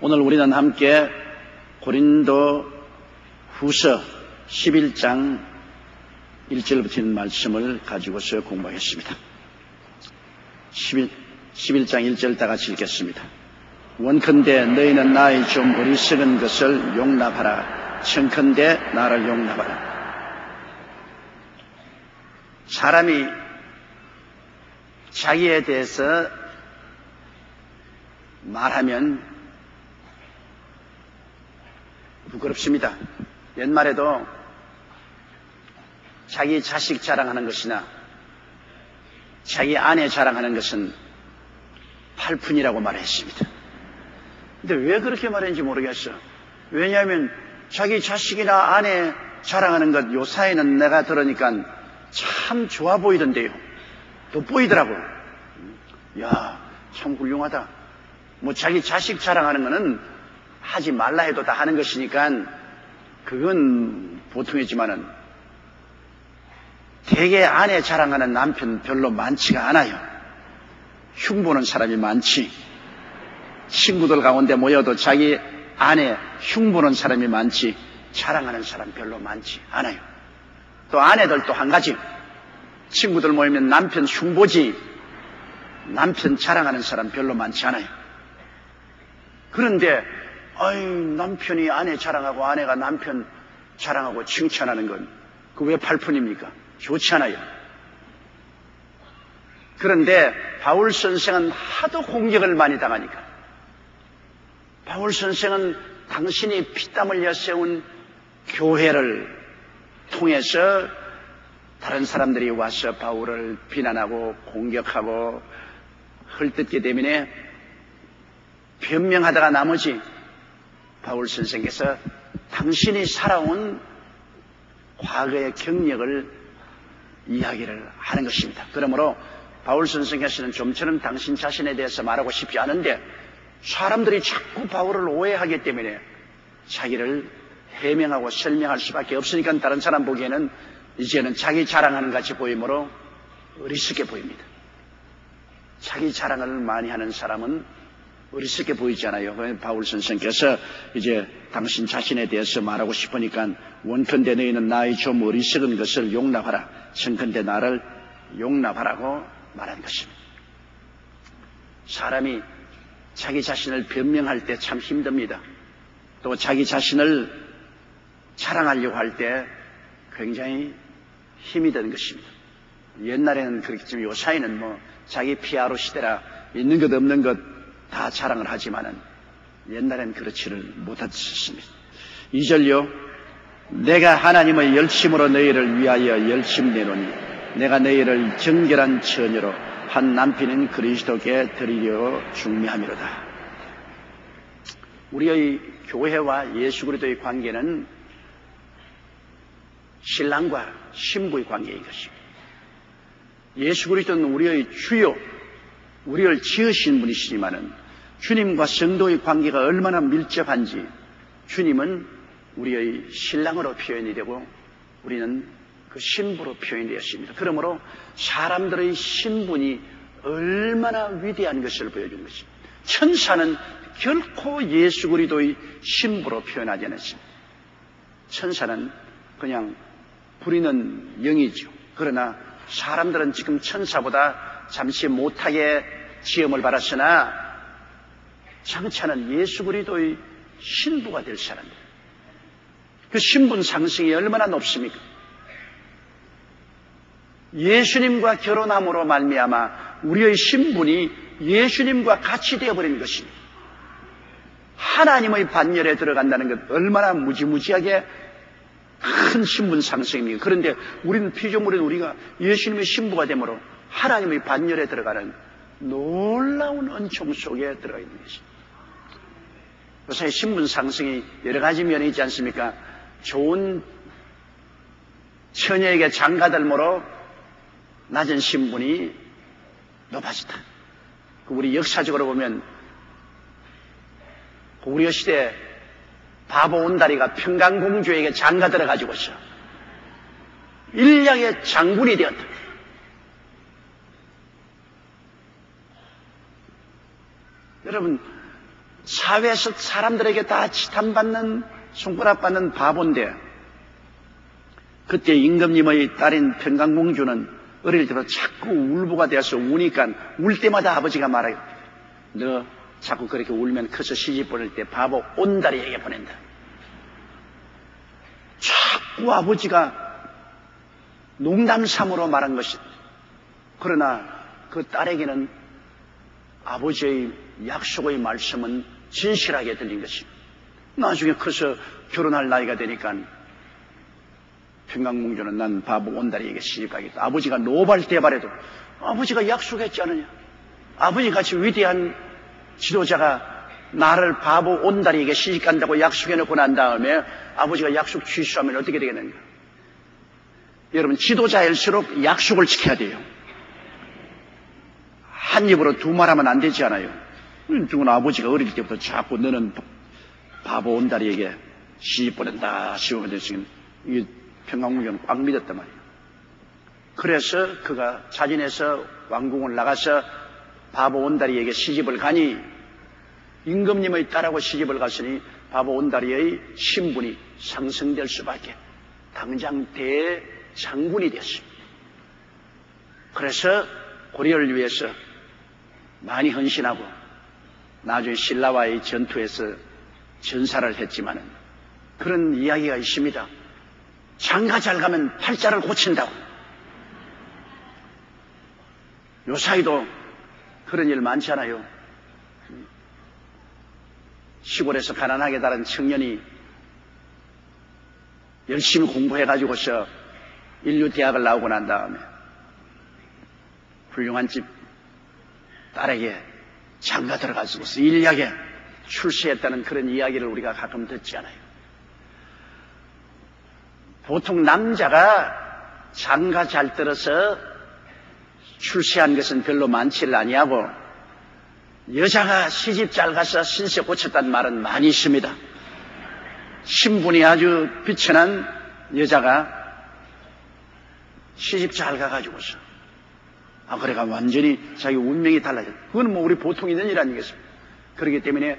오늘 우리는 함께 고린도 후서 11장 1절부터 있는 말씀을 가지고서 공부하겠습니다. 11장 1절 다 같이 읽겠습니다. 원컨대 너희는 나의 좀 어리석은 것을 용납하라. 청컨대 나를 용납하라. 사람이 자기에 대해서 말하면 부끄럽습니다. 옛말에도 자기 자식 자랑하는 것이나 자기 아내 자랑하는 것은 팔푼이라고 말했습니다. 근데 왜 그렇게 말했는지 모르겠어. 왜냐하면 자기 자식이나 아내 자랑하는 것 요사이는 내가 들으니까 참 좋아 보이던데요. 돋보이더라고. 야, 참 훌륭하다. 뭐 자기 자식 자랑하는 거는 하지 말라 해도 다 하는 것이니까 그건 보통이지만은 대개 아내 자랑하는 남편 별로 많지가 않아요. 흉보는 사람이 많지. 친구들 가운데 모여도 자기 아내 흉보는 사람이 많지 자랑하는 사람 별로 많지 않아요. 또 아내들도 한 가지, 친구들 모이면 남편 흉보지 남편 자랑하는 사람 별로 많지 않아요. 그런데 남편이 아내 자랑하고 아내가 남편 자랑하고 칭찬하는 건 그 왜 팔푼입니까? 좋지 않아요. 그런데 바울 선생은 하도 공격을 많이 당하니까, 바울 선생은 당신이 피땀 흘려 세운 교회를 통해서 다른 사람들이 와서 바울을 비난하고 공격하고 헐뜯게 되면 변명하다가 나머지 바울 선생께서 당신이 살아온 과거의 경력을 이야기를 하는 것입니다. 그러므로 바울 선생께서는 좀처럼 당신 자신에 대해서 말하고 싶지 않은데 사람들이 자꾸 바울을 오해하기 때문에 자기를 해명하고 설명할 수밖에 없으니까 다른 사람 보기에는 이제는 자기 자랑하는 같이 보이므로 어리석게 보입니다. 자기 자랑을 많이 하는 사람은 어리석게 보이지 않아요. 바울 선생께서 이제 당신 자신에 대해서 말하고 싶으니까 원컨대 너희는 나의 좀 어리석은 것을 용납하라. 청컨대 나를 용납하라고 말한 것입니다. 사람이 자기 자신을 변명할 때 참 힘듭니다. 또 자기 자신을 자랑하려고 할 때 굉장히 힘이 드는 것입니다. 옛날에는 그렇겠지만 요사이는 자기 피아로 시대라 있는 것 없는 것 다 자랑을 하지만은 옛날엔 그렇지를 못했습니다. 2절요. 내가 하나님의 열심으로 너희를 위하여 열심내노니 내가 너희를 정결한 처녀로 한 남편인 그리스도께 드리려 중매함이로다. 우리의 교회와 예수 그리스도의 관계는 신랑과 신부의 관계인 것입니다. 예수 그리스도는 우리의 주요, 우리를 지으신 분이시지만은 주님과 성도의 관계가 얼마나 밀접한지 주님은 우리의 신랑으로 표현이 되고 우리는 그 신부로 표현이 되었습니다. 그러므로 사람들의 신분이 얼마나 위대한 것을 보여주는 것입니다. 천사는 결코 예수 그리스도의 신부로 표현하지 않았습니다. 천사는 그냥 부리는 영이죠. 그러나 사람들은 지금 천사보다 잠시 못하게 지음을 받았으나 장차는 예수 그리스도의 신부가 될 사람들. 그 신분 상승이 얼마나 높습니까? 예수님과 결혼함으로 말미암아 우리의 신분이 예수님과 같이 되어버리는 것입니다. 하나님의 반열에 들어간다는 것 얼마나 무지무지하게 큰 신분 상승입니다. 그런데 우리는 피조물인 우리가 예수님의 신부가 되므로 하나님의 반열에 들어가는 놀라운 은총 속에 들어가 있는 것입니다. 요새 신분 상승이 여러 가지 면이 있지 않습니까? 좋은 처녀에게 장가들므로 낮은 신분이 높아지다. 우리 역사적으로 보면 고구려 시대 바보 온다리가 평강공주에게 장가 들어가지고서 일량의 장군이 되었다. 여러분, 사회에서 사람들에게 다 지탄받는, 손가락받는 바본데, 그때 임금님의 딸인 평강공주는 어릴 때부터 자꾸 울보가 되어서 우니까 울 때마다 아버지가 말해요. 너 자꾸 그렇게 울면 커서 시집 보낼 때 바보 온다리에게 보낸다. 자꾸 아버지가 농담삼으로 말한 것이. 그러나 그 딸에게는 아버지의 약속의 말씀은 진실하게 들린 것입니다. 나중에 커서 결혼할 나이가 되니까 평강공주는 난 바보 온다리에게 시집가겠다. 아버지가 노발대발해도 아버지가 약속했지 않느냐. 아버지같이 위대한 지도자가 나를 바보 온다리에게 시집간다고 약속해놓고 난 다음에 아버지가 약속 취소하면 어떻게 되겠는가. 여러분, 지도자일수록 약속을 지켜야 돼요. 한 입으로 두 말하면 안 되지 않아요. 누구나 아버지가 어릴 때부터 자꾸 너는 바보 온다리에게 시집 보낸다 시험을 지금 이 평강공주는 꽉 믿었단 말이에요. 그래서 그가 자진해서 왕궁을 나가서 바보 온다리에게 시집을 가니 임금님의 딸하고 시집을 갔으니 바보 온다리의 신분이 상승될 수밖에, 당장 대장군이 됐습니다. 그래서 고려를 위해서 많이 헌신하고 나중에 신라와의 전투에서 전사를 했지만은 그런 이야기가 있습니다. 장가 잘 가면 팔자를 고친다고. 요사이도 그런 일 많잖아요. 시골에서 가난하게 자란 청년이 열심히 공부해가지고서 인류대학을 나오고 난 다음에 훌륭한 집 딸에게 장가 들어가지고서 일약에 출세했다는 그런 이야기를 우리가 가끔 듣지 않아요. 보통 남자가 장가 잘 들어서 출세한 것은 별로 많지를 아니하고 여자가 시집 잘 가서 신세 고쳤다는 말은 많이 있습니다. 신분이 아주 비천한 여자가 시집 잘 가가지고서 그래가 완전히 자기 운명이 달라졌다. 그건 뭐 우리 보통 있는 일 아니겠습니까? 그렇기 때문에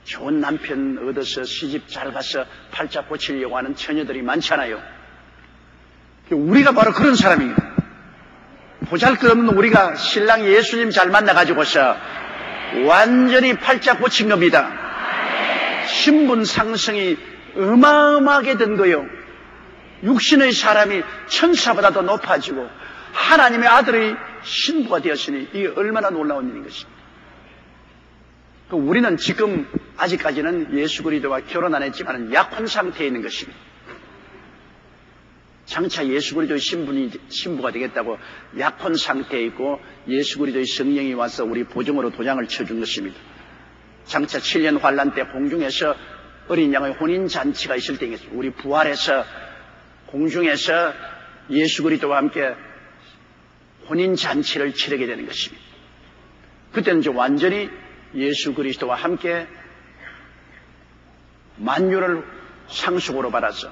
좋은 남편 얻어서 시집 잘 가서 팔자 고치려고 하는 처녀들이 많잖아요. 우리가 바로 그런 사람이에요. 보잘것없는 우리가 신랑 예수님 잘 만나가지고서 완전히 팔자 고친 겁니다. 신분 상승이 어마어마하게 된 거예요. 육신의 사람이 천사보다도 높아지고 하나님의 아들의 신부가 되었으니 이게 얼마나 놀라운 일인 것입니다. 우리는 지금 아직까지는 예수 그리스도와 결혼 안 했지만 약혼 상태에 있는 것입니다. 장차 예수 그리스도의 신부가 되겠다고 약혼 상태에 있고 예수 그리스도의 성령이 와서 우리 보증으로 도장을 쳐준 것입니다. 장차 7년 환란 때 공중에서 어린 양의 혼인잔치가 있을 때겠습니다. 우리 부활해서 공중에서 예수 그리스도와 함께 혼인잔치를 치르게 되는 것입니다. 그때는 이제 완전히 예수 그리스도와 함께 만유를 상속으로 받아서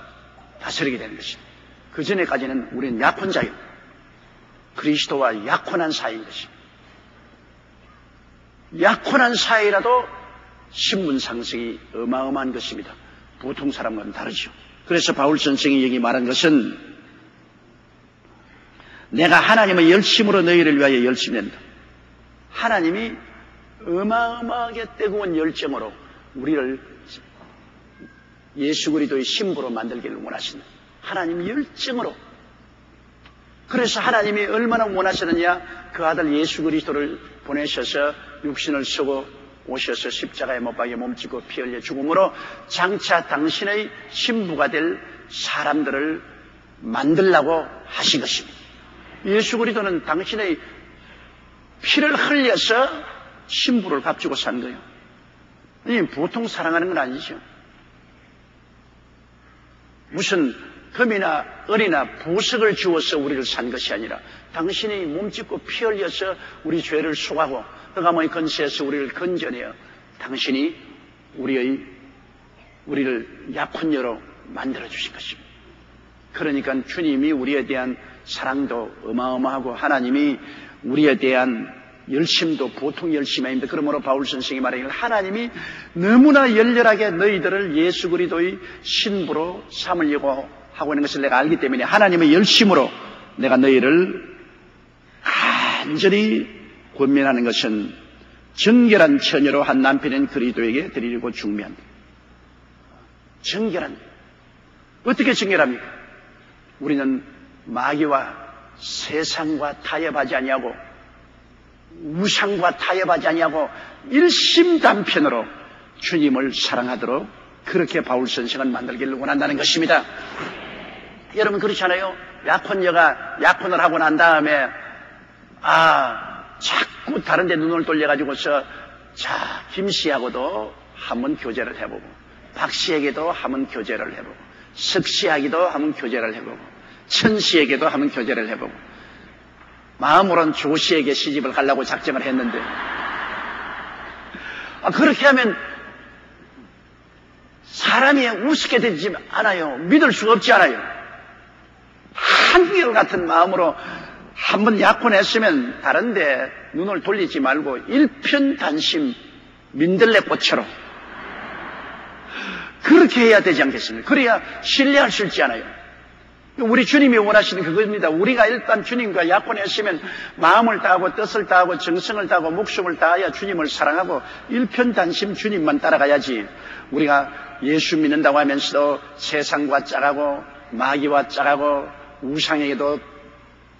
다스리게 되는 것입니다. 그 전에까지는 우리는 약혼자요. 그리스도와 약혼한 사이인 것입니다. 약혼한 사이라도 신분 상승이 어마어마한 것입니다. 보통 사람과는 다르죠. 그래서 바울 선생이 여기 말한 것은 내가 하나님의 열심으로 너희를 위하여 열심히 한다. 하나님이 어마어마하게 뜨거운 열정으로 우리를 예수 그리스도의 신부로 만들기를 원하신다. 하나님 열정으로. 그래서 하나님이 얼마나 원하셨느냐. 그 아들 예수 그리스도를 보내셔서 육신을 쓰고 오셔서 십자가에 못 박여 몸짓고 피 흘려 죽음으로 장차 당신의 신부가 될 사람들을 만들라고 하신 것입니다. 예수 그리스도는 당신의 피를 흘려서 신부를 값주고 산 거예요. 보통 사랑하는 건 아니죠. 무슨 금이나 을이나 보석을 주어서 우리를 산 것이 아니라 당신이 몸짓고 피 흘려서 우리 죄를 속하고 흑암의 권세에서 우리를 건져내어 당신이 우리를 약혼녀로 만들어 주신 것입니다. 그러니까 주님이 우리에 대한 사랑도 어마어마하고 하나님이 우리에 대한 열심도 보통 열심이 아닙니다. 그러므로 바울 선생이 말하기를 하나님이 너무나 열렬하게 너희들을 예수 그리스도의 신부로 삼으려고 하고 있는 것을 내가 알기 때문에 하나님의 열심으로 내가 너희를 간절히 권면하는 것은 정결한 처녀로 한 남편인 그리스도에게 드리려고 중매한다. 정결한. 어떻게 정결합니까? 우리는 마귀와 세상과 타협하지 아니하고 우상과 타협하지 아니하고 일심단편으로 주님을 사랑하도록 그렇게 바울 선생은 만들기를 원한다는 것입니다. 여러분 그렇잖아요. 약혼녀가 약혼을 하고 난 다음에 자꾸 다른 데 눈을 돌려가지고서 김씨하고도 한번 교제를 해보고 박씨에게도 한번 교제를 해보고 석씨에게도 한번 교제를 해보고 천씨에게도 한번 교제를 해보고 마음으로는 조씨에게 시집을 가려고 작정을 했는데 그렇게 하면 사람이 우습게 되지 않아요. 믿을 수가 없지 않아요. 한결같은 마음으로 한번 약혼했으면 다른데 눈을 돌리지 말고 일편단심 민들레꽃처럼 그렇게 해야 되지 않겠습니까? 그래야 신뢰할 수 있지 않아요. 우리 주님이 원하시는 그겁니다. 우리가 일단 주님과 약혼했으면 마음을 다하고 뜻을 다하고 정성을 다하고 목숨을 다하여 주님을 사랑하고 일편단심 주님만 따라가야지. 우리가 예수 믿는다고 하면서도 세상과 짝하고 마귀와 짝하고 우상에게도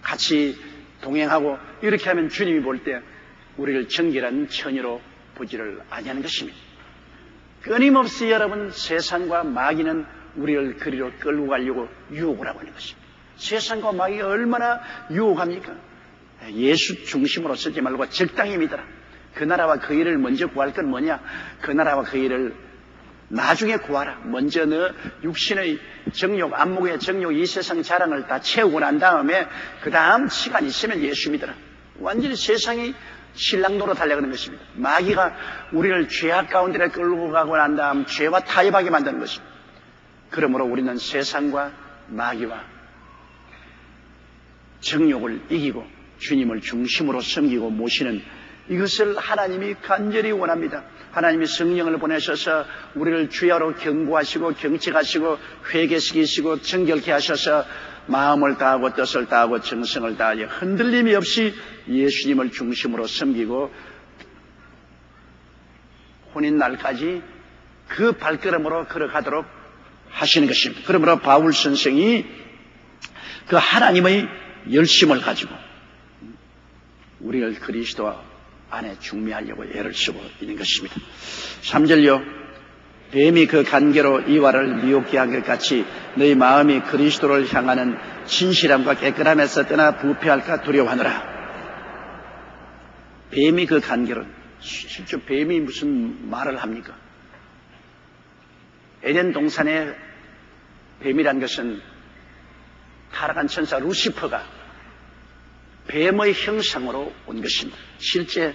같이 동행하고 이렇게 하면 주님이 볼 때 우리를 정결한 처녀로 보지를 아니하는 것입니다. 끊임없이 여러분 세상과 마귀는 우리를 그리로 끌고 가려고 유혹을 하고 있는 것입니다. 세상과 마귀가 얼마나 유혹합니까? 예수 중심으로 쓰지 말고 적당히 믿어라. 그 나라와 그 일을 먼저 구할 건 뭐냐? 그 나라와 그 일을 나중에 구하라. 먼저 너 육신의 정욕, 안목의 정욕, 이 세상 자랑을 다 채우고 난 다음에 그 다음 시간 있으면 예수 믿어라. 완전히 세상이 신랑 노릇하려는 것입니다. 마귀가 우리를 죄악 가운데 끌고 가고 난 다음 죄와 타협하게 만드는 것입니다. 그러므로 우리는 세상과 마귀와 정욕을 이기고 주님을 중심으로 섬기고 모시는 이것을 하나님이 간절히 원합니다. 하나님이 성령을 보내셔서 우리를 주야로 경고하시고 경책하시고 회개시키시고 정결케 하셔서 마음을 다하고 뜻을 다하고 정성을 다하여 흔들림이 없이 예수님을 중심으로 섬기고 혼인날까지 그 발걸음으로 걸어가도록 하시는 것입니다. 그러므로 바울 선생이 그 하나님의 열심을 가지고 우리를 그리스도 안에 중매하려고 애를 쓰고 있는 것입니다. 3절요. 뱀이 그 간계로 이와를 미혹게 한 것 같이 너희 마음이 그리스도를 향하는 진실함과 깨끗함에서 떠나 부패할까 두려워하노라. 뱀이 그 간계로, 실제 뱀이 무슨 말을 합니까? 에덴 동산의 뱀이란 것은 타락한 천사 루시퍼가 뱀의 형상으로 온 것입니다. 실제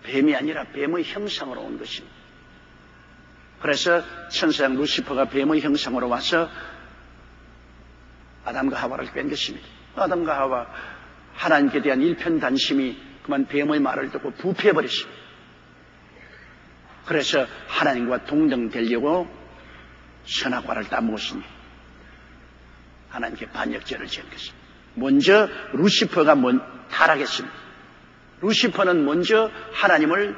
뱀이 아니라 뱀의 형상으로 온 것입니다. 그래서 천사장 루시퍼가 뱀의 형상으로 와서 아담과 하와를 뺀 것입니다. 아담과 하와 하나님께 대한 일편단심이 그만 뱀의 말을 듣고 부패해버렸습니다. 그래서 하나님과 동등되려고 선악과를 따먹었으니 하나님께 반역죄를 지은 것입니다. 먼저 루시퍼가 타락했습니다. 루시퍼는 먼저 하나님을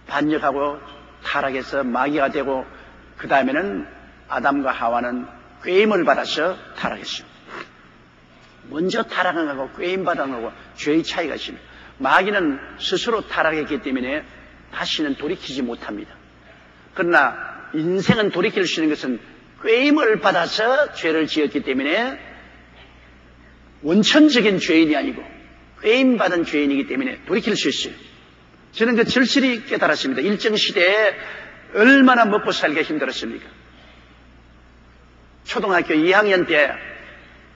반역하고 타락해서 마귀가 되고 그 다음에는 아담과 하와는 꾀임을 받아서 타락했습니다. 먼저 타락한 거하고 꾀임 받은 거하고 죄의 차이가 있습니다. 마귀는 스스로 타락했기 때문에 다시는 돌이키지 못합니다. 그러나 인생은 돌이킬 수 있는 것은 꾀임을 받아서 죄를 지었기 때문에 원천적인 죄인이 아니고 꾀임받은 죄인이기 때문에 돌이킬 수 있어요. 저는 그 절실히 깨달았습니다. 일정 시대에 얼마나 먹고 살기가 힘들었습니까? 초등학교 2학년 때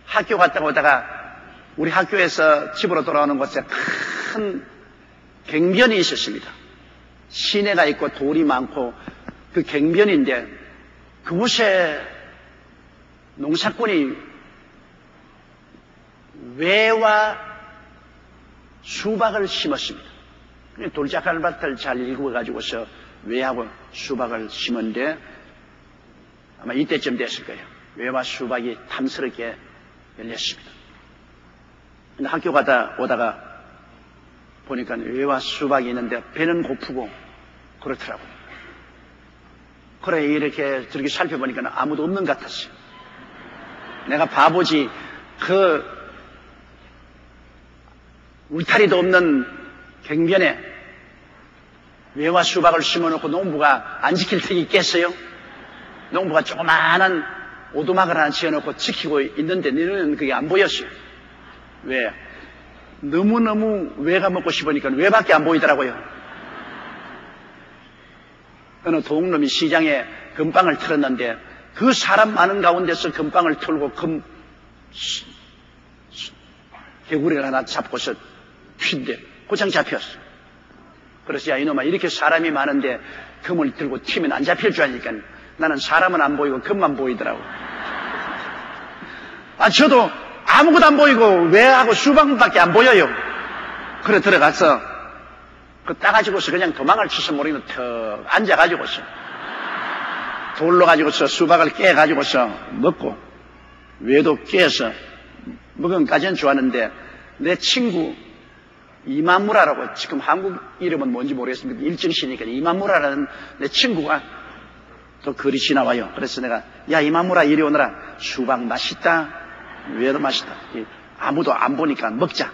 학교 갔다 오다가 우리 학교에서 집으로 돌아오는 곳에 큰 갱변이 있었습니다. 시내가 있고 돌이 많고 그 갱변인데 그곳에 농사꾼이 외와 수박을 심었습니다. 돌짝갈밭을 잘 읽어가지고서 외하고 수박을 심었는데 아마 이때쯤 됐을 거예요. 외와 수박이 탐스럽게 열렸습니다. 근데 학교 가다 오다가 보니까 외와 수박이 있는데 배는 고프고 그렇더라고요. 그래 이렇게 저렇게 살펴보니까 아무도 없는 것 같았어요. 내가 바보지 그 울타리도 없는 경변에 외와 수박을 심어놓고 농부가 안 지킬 턱이 있겠어요? 농부가 조그마한 오두막을 하나 지어놓고 지키고 있는데 너는 그게 안 보였어요. 왜? 너무너무 외가 먹고 싶으니까 외밖에 안 보이더라고요. 어느 도둑놈이 시장에 금빵을 틀었는데 그 사람 많은 가운데서 금빵을 틀고 개구리를 하나 잡고서 튄대. 고장 잡혔어. 그래서 야 이놈아 이렇게 사람이 많은데 금을 들고 튀면 안 잡힐 줄 아니까 나는 사람은 안 보이고 금만 보이더라고. 저도 아무것도 안 보이고 외하고 수박밖에 안 보여요. 그래 들어가서 그 따가지고서 그냥 도망을 치서 모르겠는 턱 앉아가지고서 돌로 가지고서 수박을 깨가지고서 먹고 외도 깨서 먹은 까지는 좋았는데 내 친구 이만무라라고 지금 한국 이름은 뭔지 모르겠습니다. 일정시니까 이만무라라는 내 친구가 또 글이 지나와요. 그래서 내가 야 이만무라 이리 오너라. 수박 맛있다. 외도 맛있다. 아무도 안 보니까 먹자.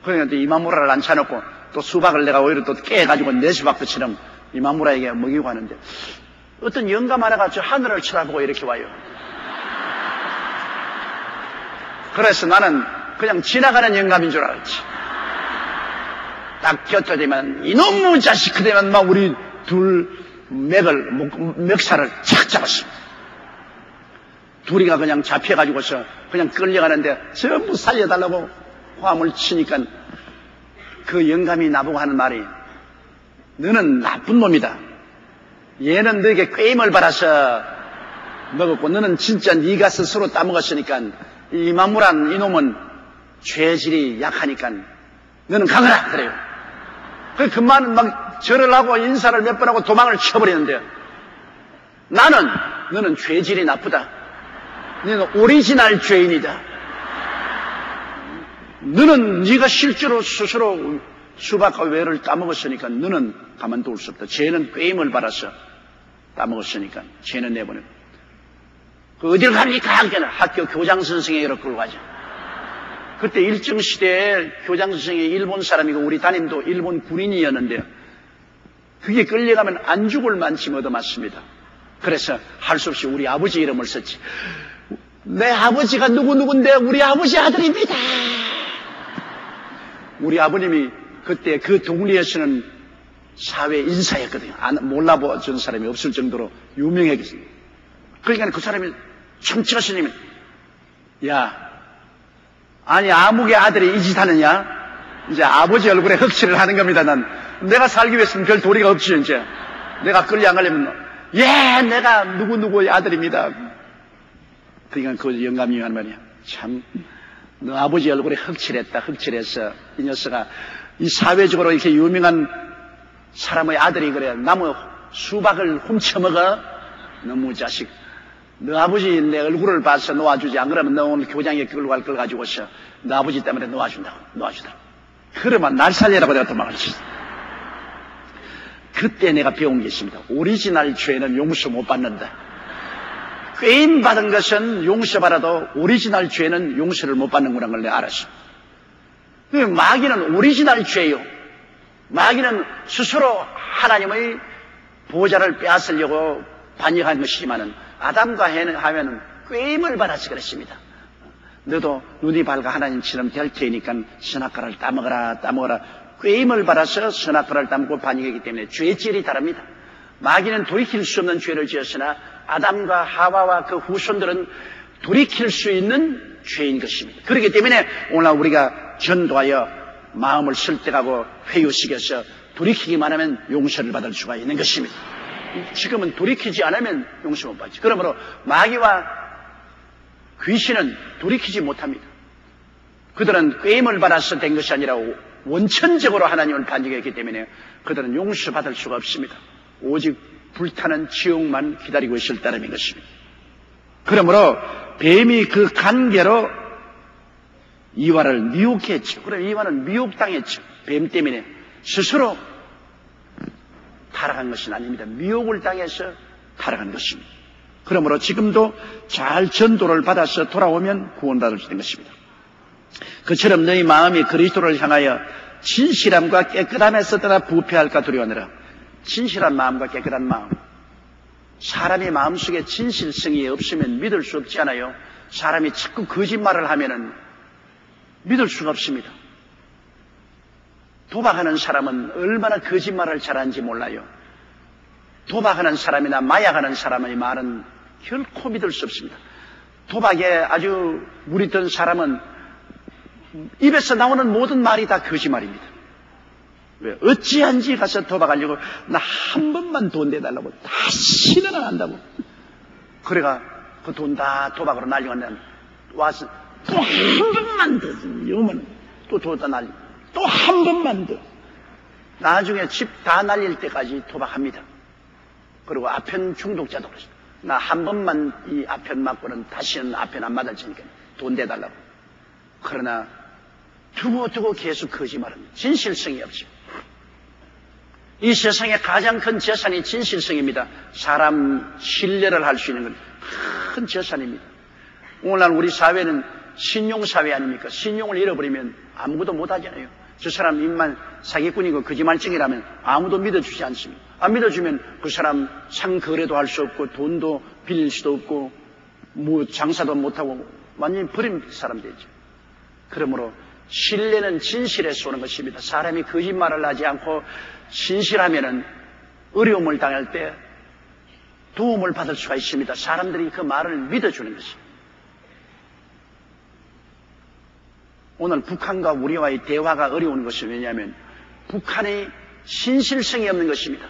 그러니까 이만무라를 앉혀놓고 또 수박을 내가 오히려 또 깨가지고 내 수박처럼 이만무라에게 먹이고 하는데 어떤 영감 하나가 저 하늘을 쳐다보고 이렇게 와요. 그래서 나는 그냥 지나가는 영감인 줄 알았지. 딱 곁에 되면 이놈의 자식 그대면 막 우리 둘 멱살을 착 잡았습니다. 둘이가 그냥 잡혀가지고서 그냥 끌려가는데 전부 살려달라고 화음을 치니까 그 영감이 나보고 하는 말이 너는 나쁜 놈이다. 얘는 너에게 꾀임을 받아서 먹었고 너는 진짜 네가 스스로 따먹었으니까 이만무란 이놈은 죄질이 약하니까 너는 가거라 그래요. 그 말은 막 절을 하고 인사를 몇 번 하고 도망을 쳐버리는데 나는 너는 죄질이 나쁘다. 너는 오리지널 죄인이다. 너는 네가 실제로 스스로 수박과 외를 따먹었으니까 너는 가만둘 수 없다. 쟤는 꾀임을 받아서 따먹었으니까 쟤는 내보내. 그 어딜 갑니까? 학교 교장 선생에게로 끌고 가죠. 그때 일정 시대에 교장 선생이 일본 사람이고 우리 담임도 일본 군인이었는데 그게 끌려가면 안 죽을 만큼 얻어맞습니다. 그래서 할 수 없이 우리 아버지 이름을 썼지. 내 아버지가 누구누군데 우리 아버지 아들입니다. 우리 아버님이 그때 그 동리에서는 사회 인사였거든요. 몰라본 사람이 없을 정도로 유명했거든요. 그러니까 그 사람이 청치가 스님이 야 아니 아무개 아들이 이 짓 하느냐? 이제 아버지 얼굴에 흑칠을 하는 겁니다. 난 내가 살기 위해서는 별 도리가 없지. 이제 내가 끌려 안 가려면 예 내가 누구누구의 아들입니다. 그러니까 그 영감이 하는 말이야. 참 너 아버지 얼굴에 흑칠했다. 흑칠해서 이 녀석아 이 사회적으로 이렇게 유명한 사람의 아들이 그래 나무 수박을 훔쳐먹어. 너무 자식 너 아버지 내 얼굴을 봐서 놓아주지. 안 그러면 너 오늘 교장에 끌고 갈 걸 가지고서 너 아버지 때문에 놓아준다고. 그러면 날 살리라고 내가 도망을 쳤어. 그때 내가 배운 게 있습니다. 오리지널 죄는 용서 못 받는다. 꾀임 받은 것은 용서받아도 오리지널 죄는 용서를 못 받는구나 걸 내가 알았어. 마귀는 오리지널 죄요. 마귀는 스스로 하나님의 보좌를 빼앗으려고 반역한 것이지만은 아담과 하면은 꾀임을 받아서 그랬습니다. 너도 눈이 밝아 하나님처럼 될 테니까 선악과를 따먹어라. 꾀임을 받아서 선악과를 따먹고 반역했기 때문에 죄질이 다릅니다. 마귀는 돌이킬 수 없는 죄를 지었으나 아담과 하와와 그 후손들은 돌이킬 수 있는 죄인 것입니다. 그렇기 때문에 오늘 우리가 전도하여 마음을 설득하고 회유시켜서 돌이키기만 하면 용서를 받을 수가 있는 것입니다. 지금은 돌이키지 않으면 용서 못 받지. 그러므로 마귀와 귀신은 돌이키지 못합니다. 그들은 꾀임을 받아서 된 것이 아니라 원천적으로 하나님을 반역했기 때문에 그들은 용서받을 수가 없습니다. 오직 불타는 지옥만 기다리고 있을 따름인 것입니다. 그러므로 뱀이 그 간계로 이와를 미혹했죠. 그럼 이와는 미혹당했죠. 뱀 때문에 스스로 타락한 것은 아닙니다. 미혹을 당해서 타락한 것입니다. 그러므로 지금도 잘 전도를 받아서 돌아오면 구원받을 수 있는 것입니다. 그처럼 너희 마음이 그리스도를 향하여 진실함과 깨끗함에서 떠나 부패할까 두려워하느라. 진실한 마음과 깨끗한 마음. 사람의 마음속에 진실성이 없으면 믿을 수 없지 않아요? 사람이 자꾸 거짓말을 하면은 믿을 수가 없습니다. 도박하는 사람은 얼마나 거짓말을 잘하는지 몰라요. 도박하는 사람이나 마약하는 사람의 말은 결코 믿을 수 없습니다. 도박에 아주 물이 든 사람은 입에서 나오는 모든 말이 다 거짓말입니다. 왜? 어찌한지 가서 도박하려고 나 한 번만 돈 내달라고 다시는 안 한다고. 그래가 그 돈 다 도박으로 날리고 와서 또 한 번만 더 이러면 또 더 날리고 또 한 번만 더. 나중에 집 다 날릴 때까지 도박합니다. 그리고 아편 중독자도 그러죠. 나 한 번만 이 아편 맞고는 다시는 아편 안 맞을 테니까 돈 내달라고. 그러나 두고 계속 거짓말합니다. 진실성이 없죠. 이 세상에 가장 큰 재산이 진실성입니다. 사람 신뢰를 할 수 있는 건 큰 재산입니다. 오늘날 우리 사회는 신용사회 아닙니까? 신용을 잃어버리면 아무것도 못하잖아요. 저 사람 입만 사기꾼이고 거짓말쟁이라면 아무도 믿어주지 않습니다. 안 믿어주면 그 사람 상거래도 할 수 없고 돈도 빌릴 수도 없고 뭐 장사도 못하고 완전히 버린 사람 되죠. 그러므로 신뢰는 진실에서 오는 것입니다. 사람이 거짓말을 하지 않고 신실하면은 어려움을 당할 때 도움을 받을 수가 있습니다. 사람들이 그 말을 믿어주는 것입니다. 오늘 북한과 우리와의 대화가 어려운 것은 왜냐하면 북한의 신실성이 없는 것입니다.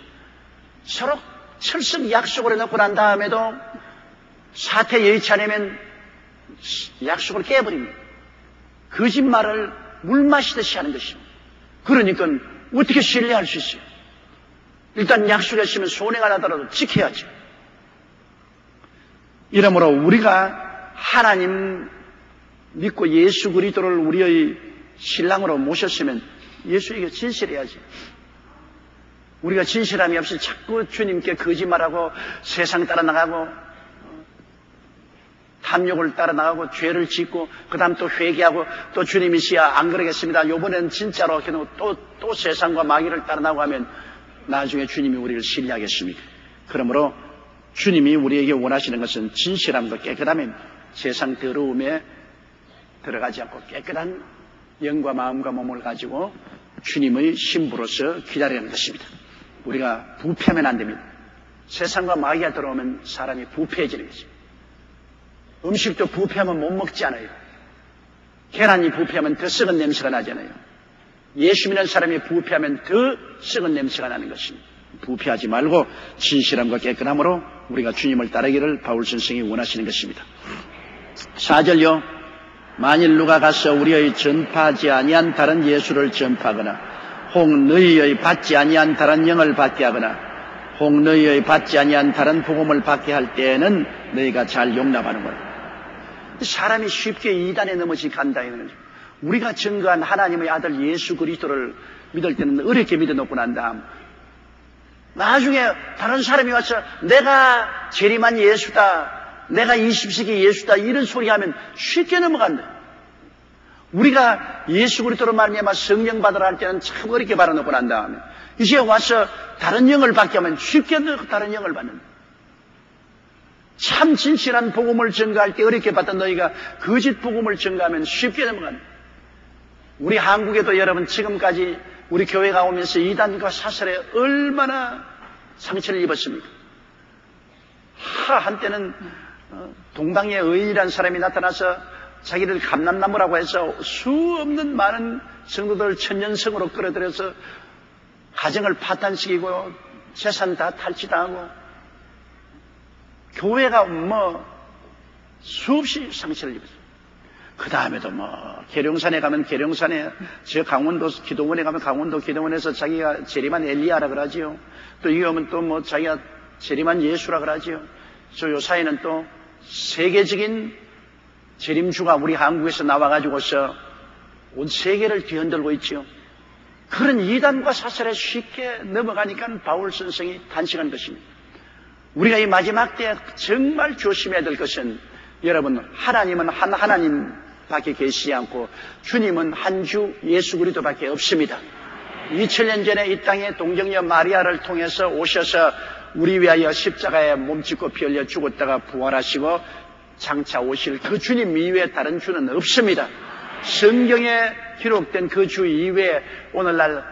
서로 철석 약속을 해놓고 난 다음에도 사태 여의치 않으면 약속을 깨버립니다. 거짓말을 물 마시듯이 하는 것입니다. 그러니까 어떻게 신뢰할 수 있어요? 일단 약속했으면 손해가 나더라도 지켜야죠. 이러므로 우리가 하나님 믿고 예수 그리스도를 우리의 신랑으로 모셨으면 예수에게 진실해야지. 우리가 진실함이 없이 자꾸 주님께 거짓말하고 세상 따라 나가고 탐욕을 따라 나가고 죄를 짓고 그 다음 또 회개하고 또 주님이시야 안 그러겠습니다. 요번엔 진짜로 또 세상과 마귀를 따라 나가고 하면 나중에 주님이 우리를 신뢰하겠습니까? 그러므로 주님이 우리에게 원하시는 것은 진실함과 깨끗함에 세상 더러움에 들어가지 않고 깨끗한 영과 마음과 몸을 가지고 주님의 신부로서 기다리는 것입니다. 우리가 부패하면 안 됩니다. 세상과 마귀가 들어오면 사람이 부패해지는 것입니다. 음식도 부패하면 못 먹지 않아요. 계란이 부패하면 더 썩은 냄새가 나잖아요. 예수 믿는 사람이 부패하면 더 썩은 냄새가 나는 것입니다. 부패하지 말고 진실함과 깨끗함으로 우리가 주님을 따르기를 바울 선생이 원하시는 것입니다. 4절요. 만일 누가 가서 우리의 전파하지 아니한 다른 예수를 전파하거나 혹 너희의 받지 아니한 다른 영을 받게 하거나 혹 너희의 받지 아니한 다른 복음을 받게 할 때에는 너희가 잘 용납하는 거예요. 사람이 쉽게 이단에 넘어지 간다 이거는 우리가 증거한 하나님의 아들 예수 그리스도를 믿을 때는 어렵게 믿어놓고 난 다음 나중에 다른 사람이 와서 내가 재림한 예수다, 내가 20세기 예수다 이런 소리 하면 쉽게 넘어간다. 우리가 예수 그리스도로 말미암아 성령 받으라 할 때는 참 어렵게 바라놓고 난 다음에 이제 와서 다른 영을 받게 하면 쉽게 다른 영을 받는다. 참 진실한 복음을 증거할 때 어렵게 받던 너희가 거짓 복음을 증거하면 쉽게 넘어간다. 우리 한국에도 여러분 지금까지 우리 교회가 오면서 이단과 사설에 얼마나 상처를 입었습니까? 한때는 동방의 의인이라는 사람이 나타나서 자기를 감람나무라고 해서 수 없는 많은 성도들 천년성으로 끌어들여서 가정을 파탄시키고 재산 다 탈취당하고 교회가 수없이 상처를 입었어요. 그 다음에도 계룡산에 가면 계룡산에, 저 강원도 기도원에 가면 강원도 기도원에서 자기가 재림한 엘리야라 그러지요. 또 여기 오면 또 자기가 재림한 예수라 그러지요. 저 요사이는 또 세계적인 재림주가 우리 한국에서 나와가지고서 온 세계를 뒤흔들고 있지요. 그런 이단과 사설에 쉽게 넘어가니까 바울 선생이 단식한 것입니다. 우리가 이 마지막 때에 정말 조심해야 될 것은, 여러분, 하나님은 한 하나님밖에 계시지 않고 주님은 한 주 예수 그리스도밖에 없습니다. 2000년 전에 이 땅에 동정녀 마리아를 통해서 오셔서 우리 위하여 십자가에 몸짓고 피 흘려 죽었다가 부활하시고 장차 오실 그 주님 이외에 다른 주는 없습니다. 성경에 기록된 그 주 이외에 오늘날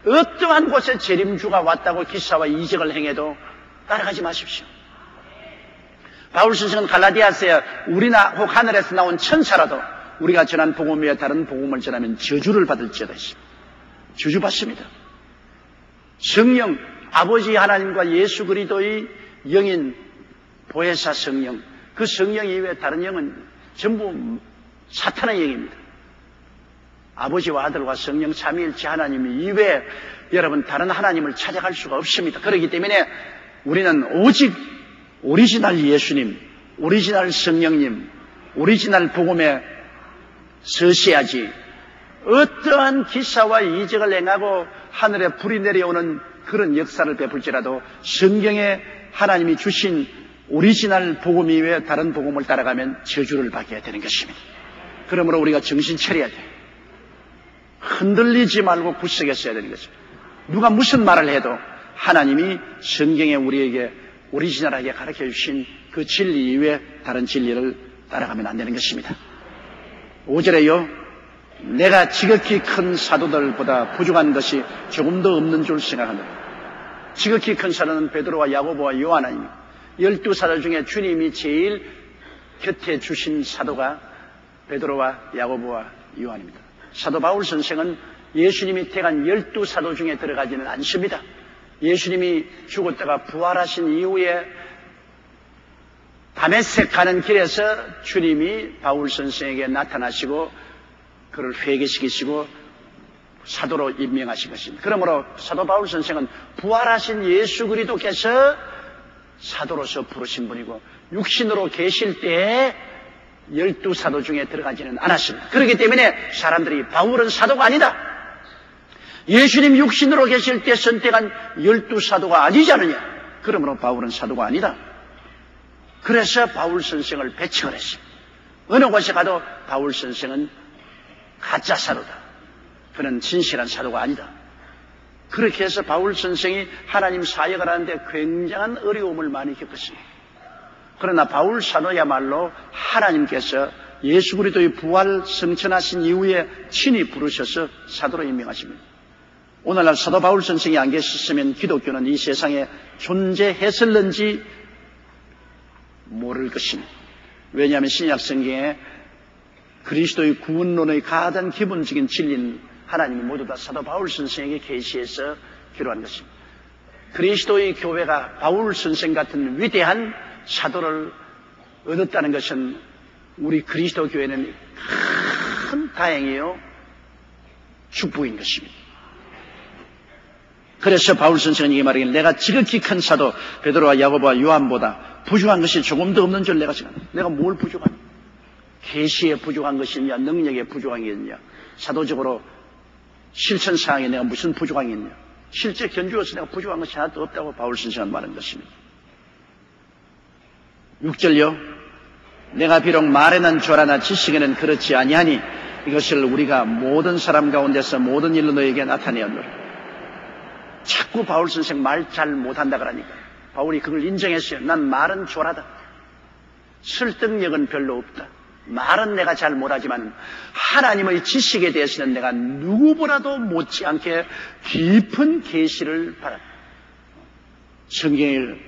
어떠한 곳에 재림주가 왔다고 기사와 이적을 행해도 따라가지 마십시오. 바울 선생은 갈라디아서에 우리나 혹 하늘에서 나온 천사라도 우리가 전한 복음 외에 다른 복음을 전하면 저주를 받을지어다 했습니다. 저주받습니다. 성령, 아버지 하나님과 예수 그리스도의 영인 보혜사 성령, 그 성령 이외에 다른 영은 전부 사탄의 영입니다. 아버지와 아들과 성령 삼위일체 하나님 이외에 여러분 다른 하나님을 찾아갈 수가 없습니다. 그렇기 때문에 우리는 오직 오리지널 예수님, 오리지널 성령님, 오리지널 복음에 서셔야지, 어떠한 기사와 이적을 행하고 하늘에 불이 내려오는 그런 역사를 베풀지라도 성경에 하나님이 주신 오리지널 복음 이외에 다른 복음을 따라가면 저주를 받게 되는 것입니다. 그러므로 우리가 정신 차려야 돼요. 흔들리지 말고 굳세게 써야 되는 것입니다. 누가 무슨 말을 해도 하나님이 성경에 우리에게 오리지널하게 가르쳐 주신 그 진리 이외에 다른 진리를 따라가면 안 되는 것입니다. 5절에요. 내가 지극히 큰 사도들보다 부족한 것이 조금도 없는 줄 생각한다. 지극히 큰 사도는 베드로와 야고보와 요한입니다. 12사도 중에 주님이 제일 곁에 주신 사도가 베드로와 야고보와 요한입니다. 사도 바울 선생은 예수님이 택한 12사도 중에 들어가지는 않습니다. 예수님이 죽었다가 부활하신 이후에 다메섹 가는 길에서 주님이 바울 선생에게 나타나시고 그를 회개시키시고 사도로 임명하신 것입니다. 그러므로 사도 바울 선생은 부활하신 예수 그리스도께서 사도로서 부르신 분이고 육신으로 계실 때에 12사도 중에 들어가지는 않았습니다. 그렇기 때문에 사람들이 바울은 사도가 아니다, 예수님 육신으로 계실 때 선택한 12사도가 아니지 않느냐, 그러므로 바울은 사도가 아니다. 그래서 바울 선생을 배척을 했습니다. 어느 곳에 가도 바울 선생은 가짜 사도다, 그는 진실한 사도가 아니다. 그렇게 해서 바울 선생이 하나님 사역을 하는데 굉장한 어려움을 많이 겪었습니다. 그러나 바울 사도야말로 하나님께서 예수 그리스도의 부활 성천하신 이후에 친히 부르셔서 사도로 임명하십니다. 오늘날 사도 바울 선생이 안 계셨으면 기독교는 이 세상에 존재했을는지 모를 것입니다. 왜냐하면 신약 성경에 그리스도의 구원론의 가장 기본적인 진리는 하나님이 모두 다 사도 바울 선생에게 계시해서 기록한 것입니다. 그리스도의 교회가 바울 선생 같은 위대한 사도를 얻었다는 것은 우리 그리스도 교회는 큰 다행이요 축복인 것입니다. 그래서 바울 선생은 이게 말하기를 내가 지극히 큰 사도 베드로와 야고보와 요한보다 부족한 것이 조금도 없는 줄 내가 생각한다. 내가 뭘 부족하냐? 계시에 부족한 것이냐, 능력에 부족한 게 있냐, 사도적으로 실천 사항에 내가 무슨 부족한 게 있냐, 실제 견주어서 내가 부족한 것이 하나도 없다고 바울 선생은 말한 것입니다. 6절요. 내가 비록 말에는 조라나 지식에는 그렇지 아니하니 이것을 우리가 모든 사람 가운데서 모든 일로 너에게 나타내었노라. 자꾸 바울 선생 말 잘 못한다 그러니까 바울이 그걸 인정했어요. 난 말은 조라다, 설득력은 별로 없다, 말은 내가 잘 못하지만 하나님의 지식에 대해서는 내가 누구보다도 못지않게 깊은 계시를 받았다. 성경의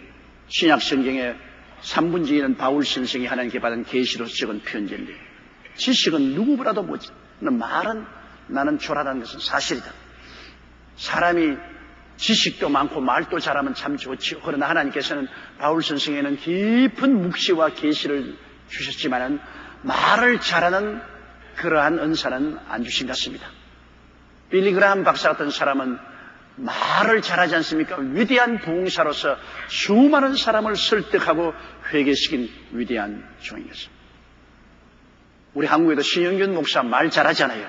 신약 성경의 3분의 2는 바울 선생이 하나님께 받은 계시로 적은 편지인데 지식은 누구보다도 못지. 말은 나는 조라다는 것은 사실이다. 사람이 지식도 많고 말도 잘하면 참 좋지요. 그러나 하나님께서는 바울 선생에는 깊은 묵시와 계시를 주셨지만은 말을 잘하는 그러한 은사는 안 주신 것 같습니다. 빌리 그라함 박사 같은 사람은 말을 잘하지 않습니까? 위대한 부흥사로서 수많은 사람을 설득하고 회개시킨 위대한 종인 것입니다. 우리 한국에도 신영균 목사 말 잘하잖아요.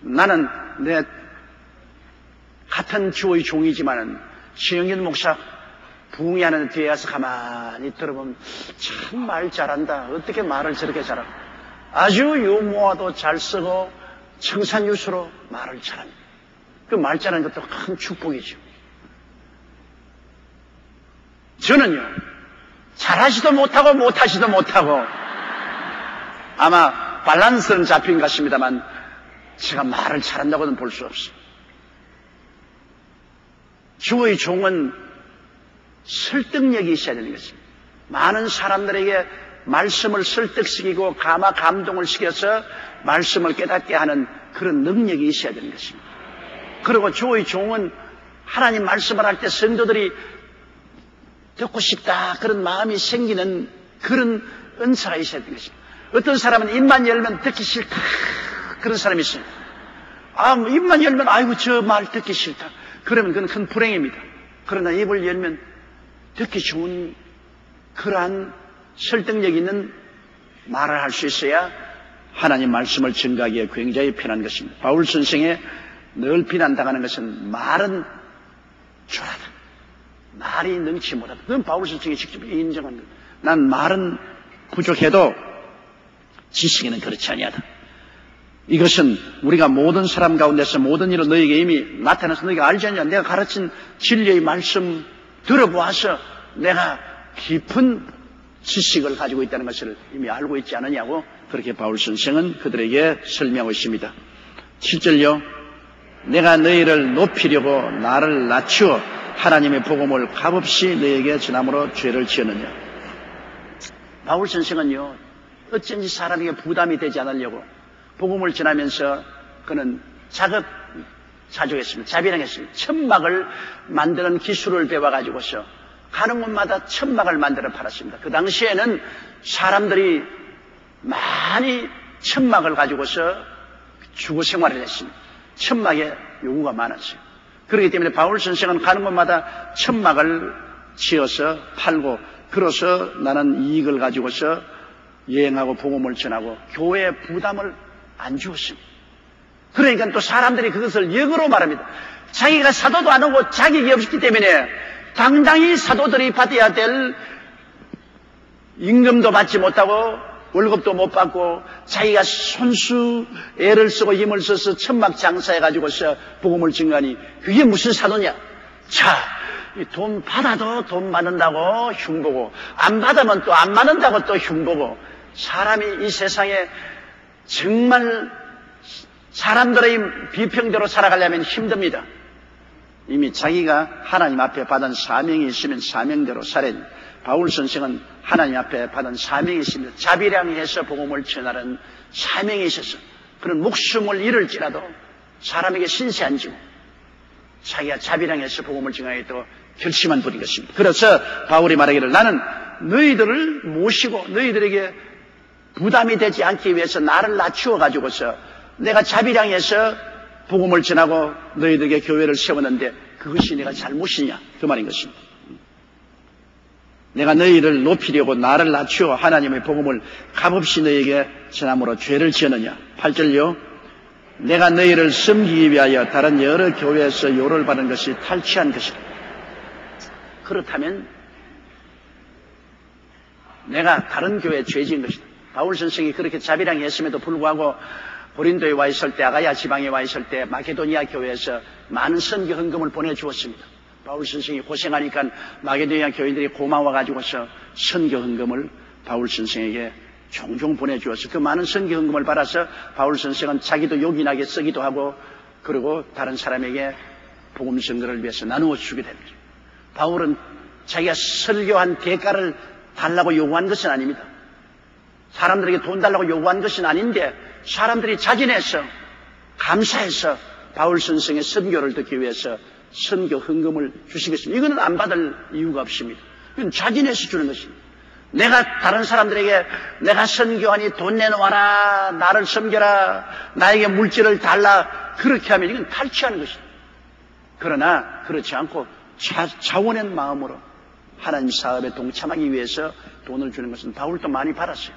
나는 내 같은 주의 종이지만은 신영균 목사 부흥이 하는 뒤에 가서 가만히 들어보면 참 말 잘한다. 어떻게 말을 저렇게 잘하고 아주 유머도 잘 쓰고 청산유수로 말을 잘합니다. 그 말 잘하는 것도 큰 축복이죠. 저는요, 잘하지도 못하고 못하지도 못하고 아마 밸런스는 잡힌 것 같습니다만 제가 말을 잘한다고는 볼 수 없어요. 주의 종은 설득력이 있어야 되는 것입니다. 많은 사람들에게 말씀을 설득시키고 감동을 시켜서 말씀을 깨닫게 하는 그런 능력이 있어야 되는 것입니다. 그리고 주의 종은 하나님 말씀을 할 때 성도들이 듣고 싶다 그런 마음이 생기는 그런 은사가 있어야 되는 것입니다. 어떤 사람은 입만 열면 듣기 싫다 그런 사람이 있어요. 입만 열면 아이고 저 말 듣기 싫다 그러면 그건 큰 불행입니다. 그러나 입을 열면 듣기 좋은 그러한 설득력 있는 말을 할 수 있어야 하나님 말씀을 증거하기에 굉장히 편한 것입니다. 바울 선생의 늘 비난당하는 것은 말은 초라하다. 말이 능치 못하다. 그건 바울 선생이 직접 인정한 것. 난 말은 부족해도 지식에는 그렇지 아니하다. 이것은 우리가 모든 사람 가운데서 모든 일을 너에게 이미 나타나서 너희가 알지 않냐. 내가 가르친 진리의 말씀 들어보아서 내가 깊은 지식을 가지고 있다는 것을 이미 알고 있지 않느냐고 그렇게 바울 선생은 그들에게 설명하고 있습니다. 7절요. 내가 너희를 높이려고 나를 낮추어 하나님의 복음을 값없이 너희에게 전함으로 죄를 지었느냐. 바울 선생은요, 어쩐지 사람에게 부담이 되지 않으려고 복음을 전하면서 그는 자족했습니다. 자비랑했습니다. 천막을 만드는 기술을 배워가지고서 가는 곳마다 천막을 만들어 팔았습니다. 그 당시에는 사람들이 많이 천막을 가지고서 주거 생활을 했습니다. 천막에 요구가 많았어요. 그렇기 때문에 바울 선생은 가는 곳마다 천막을 지어서 팔고 그래서 나는 이익을 가지고서 여행하고 복음을 전하고 교회에 부담을 안 주었습니다. 그러니까 또 사람들이 그것을 역으로 말합니다. 자기가 사도도 안 하고 자격이 없기 때문에 당당히 사도들이 받아야 될 임금도 받지 못하고 월급도 못 받고 자기가 손수 애를 쓰고 힘을 써서 천막 장사해가지고서 복음을 증거하니 그게 무슨 사도냐. 자, 돈 받아도 돈 받는다고 흉보고 안 받으면 또 안 받는다고 또 흉보고 사람이 이 세상에 정말 사람들의 비평대로 살아가려면 힘듭니다. 이미 자기가 하나님 앞에 받은 사명이 있으면 사명대로 살아야 됩니다. 바울 선생은 하나님 앞에 받은 사명이 있습니다. 자비량해서 복음을 전하는 사명이 있어서 그런 목숨을 잃을지라도 사람에게 신세 안 지고 자기가 자비량해서 복음을 전하겠다고 결심한 분인 것입니다. 그래서 바울이 말하기를 나는 너희들을 모시고 너희들에게 부담이 되지 않기 위해서 나를 낮추어 가지고서 내가 자비량해서 복음을 전하고 너희들에게 교회를 세웠는데 그것이 내가 잘못이냐 그 말인 것입니다. 내가 너희를 높이려고 나를 낮추어 하나님의 복음을 값없이 너희에게 전함으로 죄를 지었느냐. 8절요. 내가 너희를 섬기기 위하여 다른 여러 교회에서 요를 받은 것이 탈취한 것이다. 그렇다면 내가 다른 교회에 죄 지은 것이다. 바울 선생이 그렇게 자비량이 했음에도 불구하고 고린도에 와 있을 때 아가야 지방에 와 있을 때 마케도니아 교회에서 많은 선교 헌금을 보내주었습니다. 바울 선생이 고생하니까 마게도니아 교인들이 고마워가지고서 선교 헌금을 바울 선생에게 종종 보내주어서 그 많은 선교 헌금을 받아서 바울 선생은 자기도 요긴하게 쓰기도 하고 그리고 다른 사람에게 복음 선교를 위해서 나누어 주게 됩니다. 바울은 자기가 설교한 대가를 달라고 요구한 것은 아닙니다. 사람들에게 돈 달라고 요구한 것은 아닌데 사람들이 자진해서 감사해서 바울 선생의 선교를 듣기 위해서 선교 헌금을 주시겠습니다. 이거는 안 받을 이유가 없습니다. 이건 자진해서 주는 것입니다. 내가 다른 사람들에게 내가 선교하니 돈 내놓아라, 나를 섬겨라, 나에게 물질을 달라, 그렇게 하면 이건 탈취하는 것이다. 그러나 그렇지 않고 자원의 마음으로 하나님 사업에 동참하기 위해서 돈을 주는 것은 바울도 많이 받았어요.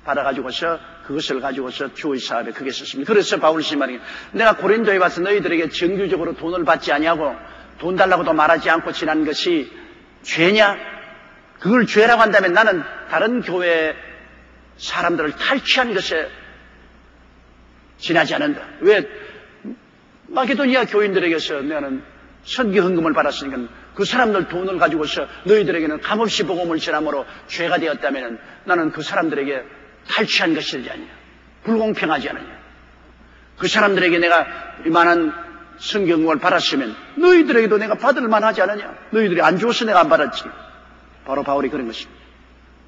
받아가지고서 그것을 가지고서 교회 사업에 크게 썼습니다. 그래서 바울이 말이에요. 내가 고린도에 와서 너희들에게 정규적으로 돈을 받지 아니하고 돈 달라고도 말하지 않고 지난 것이 죄냐? 그걸 죄라고 한다면 나는 다른 교회 사람들을 탈취한 것에 지나지 않는다. 왜? 마게도니아 교인들에게서 나는 선교 헌금을 받았으니까 그 사람들 돈을 가지고서 너희들에게는 값없이 복음을 전함으로 죄가 되었다면 나는 그 사람들에게 탈취한 것이지 않냐. 불공평하지 않느냐. 그 사람들에게 내가 이만한 선교 헌금을 받았으면 너희들에게도 내가 받을 만하지 않느냐. 너희들이 안 줘서 내가 안 받았지. 바로 바울이 그런 것입니다.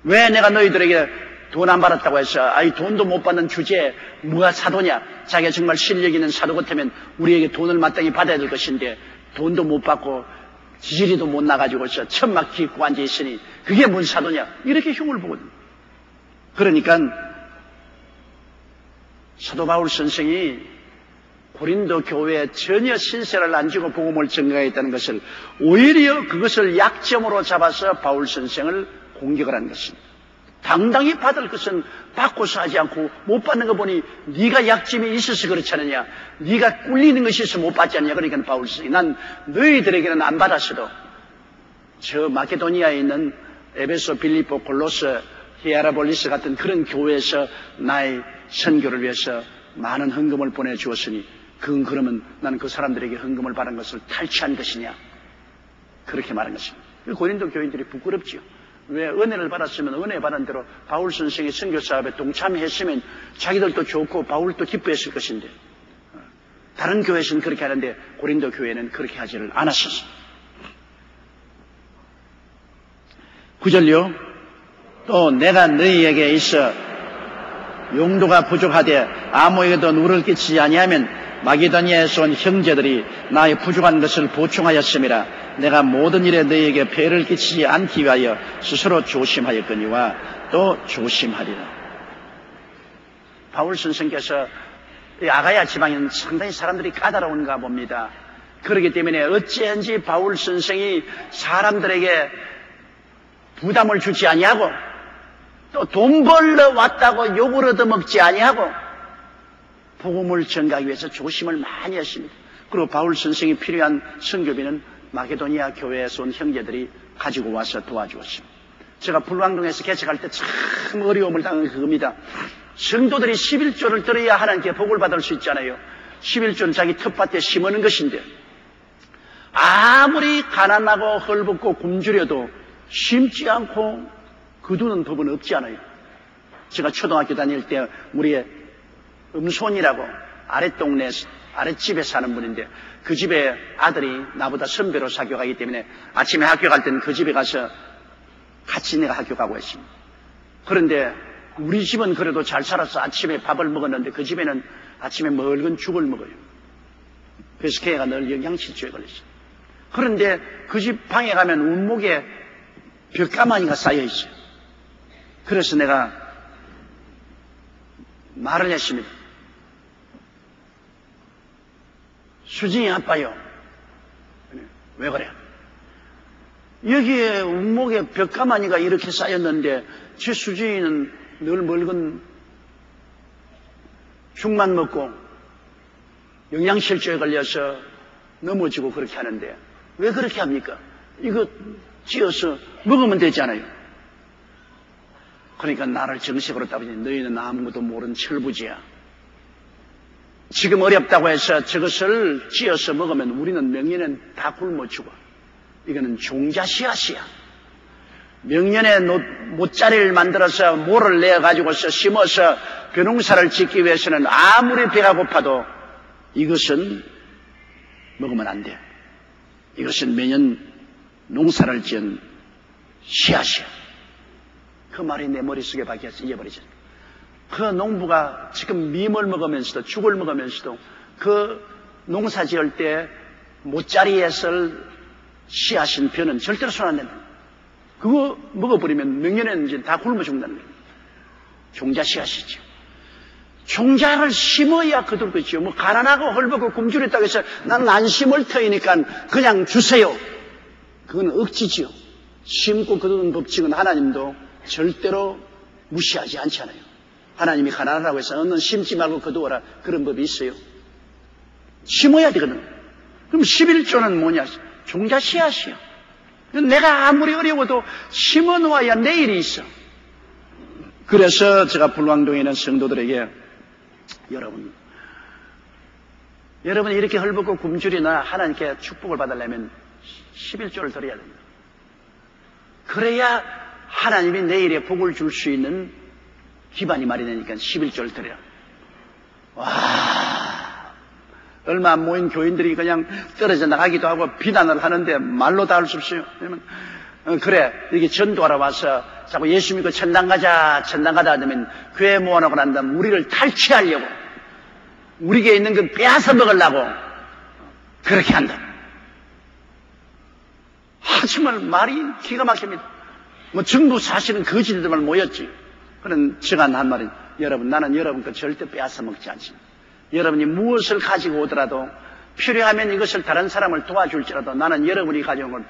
왜 내가 너희들에게 돈 안 받았다고 해서 아이 돈도 못 받는 주제에 뭐가 사도냐. 자기가 정말 실력 있는 사도 같으면 우리에게 돈을 마땅히 받아야 될 것인데 돈도 못 받고 지지리도 못 나가지고서 천막 깃고 앉아있으니 그게 뭔 사도냐. 이렇게 흉을 보거든. 그러니까 사도 바울 선생이 고린도 교회에 전혀 신세를 안 지고 복음을 전가했다는 것을 오히려 그것을 약점으로 잡아서 바울 선생을 공격을 한 것입니다. 당당히 받을 것은 받고서 하지 않고 못 받는 거 보니 네가 약점이 있어서 그렇지 않느냐. 네가 꿀리는 것이 있어서 못 받지 않느냐. 그러니까 바울 선생이 난 너희들에게는 안 받았어도 저 마케도니아에 있는 에베소, 빌립보, 골로스, 히에라볼리스 같은 그런 교회에서 나의 선교를 위해서 많은 헌금을 보내주었으니 그러면 나는 그 사람들에게 헌금을 받은 것을 탈취한 것이냐. 그렇게 말한 것입니다. 고린도 교인들이 부끄럽지요. 왜? 은혜를 받았으면 은혜 받은 대로 바울 선생의 선교 사업에 동참했으면 자기들도 좋고 바울도 기뻐했을 것인데 다른 교회에서는 그렇게 하는데 고린도 교회는 그렇게 하지를 않았었습니다. 9절요. 또 내가 너희에게 있어 용도가 부족하되 아무에게도 누를 끼치지 아니하면 마게도니아에서 온 형제들이 나의 부족한 것을 보충하였음이라. 내가 모든 일에 너희에게 폐를 끼치지 않기 위하여 스스로 조심하였거니와 또 조심하리라. 바울 선생께서 아가야 지방에는 상당히 사람들이 까다로운가 봅니다. 그렇기 때문에 어찌한지 바울 선생이 사람들에게 부담을 주지 아니하고 또 돈 벌러 왔다고 욕을 얻어먹지 아니하고 복음을 전가하기 위해서 조심을 많이 했습니다. 그리고 바울 선생이 필요한 선교비는 마게도니아 교회에서 온 형제들이 가지고 와서 도와주었습니다. 제가 불광동에서 개척할 때 참 어려움을 당한 그겁니다. 성도들이 11조를 들어야 하나님께 복을 받을 수 있잖아요. 11조는 자기 텃밭에 심어놓은 것인데 아무리 가난하고 헐벗고 굶주려도 심지 않고 거두는 법은 없지 않아요. 제가 초등학교 다닐 때 우리의 음손이라고 아랫동네 아랫집에 사는 분인데 그 집에 아들이 나보다 선배로 사교가기 때문에 아침에 학교 갈 때는 그 집에 가서 같이 내가 학교 가고 했습니다. 그런데 우리 집은 그래도 잘 살아서 아침에 밥을 먹었는데 그 집에는 아침에 맑은 죽을 먹어요. 그래서 걔가 늘 영양실조에 걸렸어요. 그런데 그 집 방에 가면 운목에 벽가마니가 쌓여있어요. 그래서 내가 말을 했습니다. 수진이 아빠요. 왜 그래? 여기에 운목에 벽가마니가 이렇게 쌓였는데 제 수진이는 늘 맑은 죽만 먹고 영양실조에 걸려서 넘어지고 그렇게 하는데 왜 그렇게 합니까? 이거 찧어서 먹으면 되잖아요. 그러니까 나를 정식으로 따보니 너희는 아무것도 모르는 철부지야. 지금 어렵다고 해서 저것을 찧어서 먹으면 우리는 명년엔 다 굶어 죽어. 이거는 종자씨앗이야. 명년에 모짜리를 만들어서 모를 내어가지고서 심어서 벼농사를 짓기 위해서는 아무리 배가 고파도 이것은 먹으면 안 돼. 이것은 매년 농사를 지은 씨앗이야. 그 말이 내 머릿속에 박혀서 잊어버리잖아. 그 농부가 지금 밈을 먹으면서도 죽을 먹으면서도 그 농사 지을 때 모짜리에 쓸 씨앗인 벼는 절대로 손 안 댄다. 그거 먹어버리면 명년에는 이제 다 굶어 죽는다는 거예요. 종자 씨앗이죠. 종자를 심어야 거둘거지요. 뭐 가난하고 헐벗고 굶주렸다고 해서 나는 안 심을 터이니까 그냥 주세요. 그건 억지지요. 심고 거두는 법칙은 하나님도 절대로 무시하지 않잖아요. 하나님이 가난하라고 해서 너는 심지 말고 거두어라, 그런 법이 있어요. 심어야 되거든. 그럼 11조는 뭐냐? 종자 씨앗이요. 내가 아무리 어려워도 심어 놓아야 내일이 있어. 그래서 제가 불광동에 있는 성도들에게 여러분 이렇게 헐벗고 굶주리나 하나님께 축복을 받으려면 11조를 드려야 됩니다. 그래야 하나님이 내일에 복을 줄 수 있는 기반이 마련되니까 11조를 드려요. 와, 얼마 안 모인 교인들이 그냥 떨어져 나가기도 하고 비난을 하는데 말로 다 할 수 없어요. 왜냐면 그래 이렇게 전도하러 와서 자꾸 예수 믿고 천당 가자 하면 교회 모아놓고 난 다음 우리를 탈취하려고, 우리에게 있는 걸 빼앗아 먹으려고 그렇게 한다. 정말 말이 기가 막힙니다. 뭐 전부 사실은 거짓들만 모였지. 그런 제가 한 말은, 여러분, 나는 여러분 거 절대 빼앗아 먹지 않습니다. 여러분이 무엇을 가지고 오더라도 필요하면 이것을 다른 사람을 도와줄지라도 나는 여러분이 가져온 걸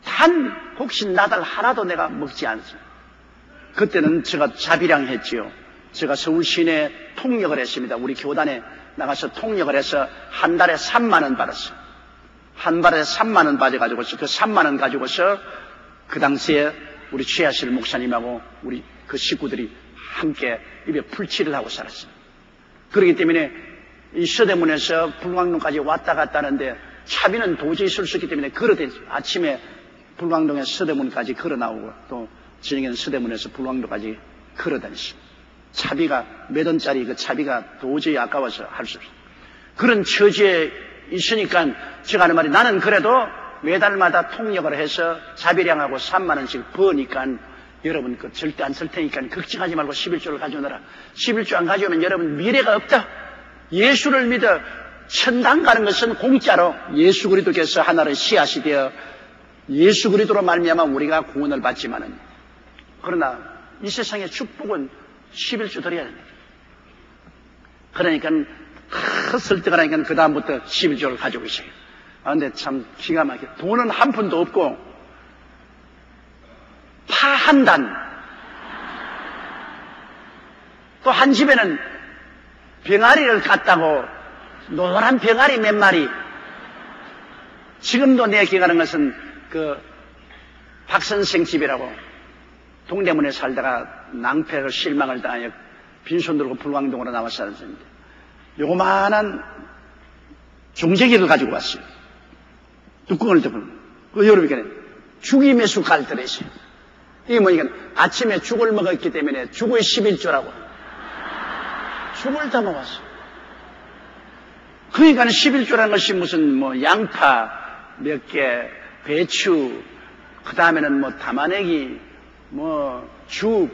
단 혹시 나달 하나도 내가 먹지 않습니다. 그때는 제가 자비량했지요. 제가 서울 시내 통역을 했습니다. 우리 교단에 나가서 통역을 해서 한 달에 3만 원 받았어요. 한 달에 3만 원 받아가지고서 그 3만 원 가지고서 그 당시에 우리 최하실 목사님하고 우리 그 식구들이 함께 입에 풀칠을 하고 살았어요. 그렇기 때문에 이 서대문에서 불광동까지 왔다 갔다 하는데 차비는 도저히 쓸 수 없기 때문에 걸어다녔어요. 아침에 불광동에서 서대문까지 걸어 나오고 또 저녁에는 서대문에서 불광동까지 걸어 다녔어요. 차비가 몇 원짜리 그 차비가 도저히 아까워서 할 수 없어요. 그런 처지에 있으니까 제가 하는 말이, 나는 그래도 매달마다 통역을 해서 자비량하고 3만 원씩 버니까 여러분 그 절대 안 쓸 테니까 걱정하지 말고 11조를 가져오너라. 11조 안 가져오면 여러분 미래가 없다. 예수를 믿어 천당 가는 것은 공짜로 예수 그리스도께서 하나를 씨앗이 되어 예수 그리스도로 말미암아 우리가 구원을 받지만은, 그러나 이 세상의 축복은 11조 드려야 됩니다. 그러니까 설득을 하니까 그 다음부터 11조를 가지고 있어요. 근데 참 기가 막혀. 돈은 한 푼도 없고 파 한 단, 또 한 집에는 병아리를 갖다고 노란 병아리 몇 마리. 지금도 내가 기억하는 것은 그 박선생 집이라고 동대문에 살다가 낭패를 실망을 당하여 빈손 들고 불광동으로 나와 살았는데 요만한 종재기를 가지고 왔어요. 뚜껑을 덮은 그 여러분께 죽이 몇 숟갈 들으세요. 이게 뭐니까 아침에 죽을 먹었기 때문에 죽의 11조라고 죽을 다 먹었어요. 그러니까 11조라는 것이 무슨 뭐 양파 몇 개, 배추, 그 다음에는 뭐 담아내기, 뭐 죽,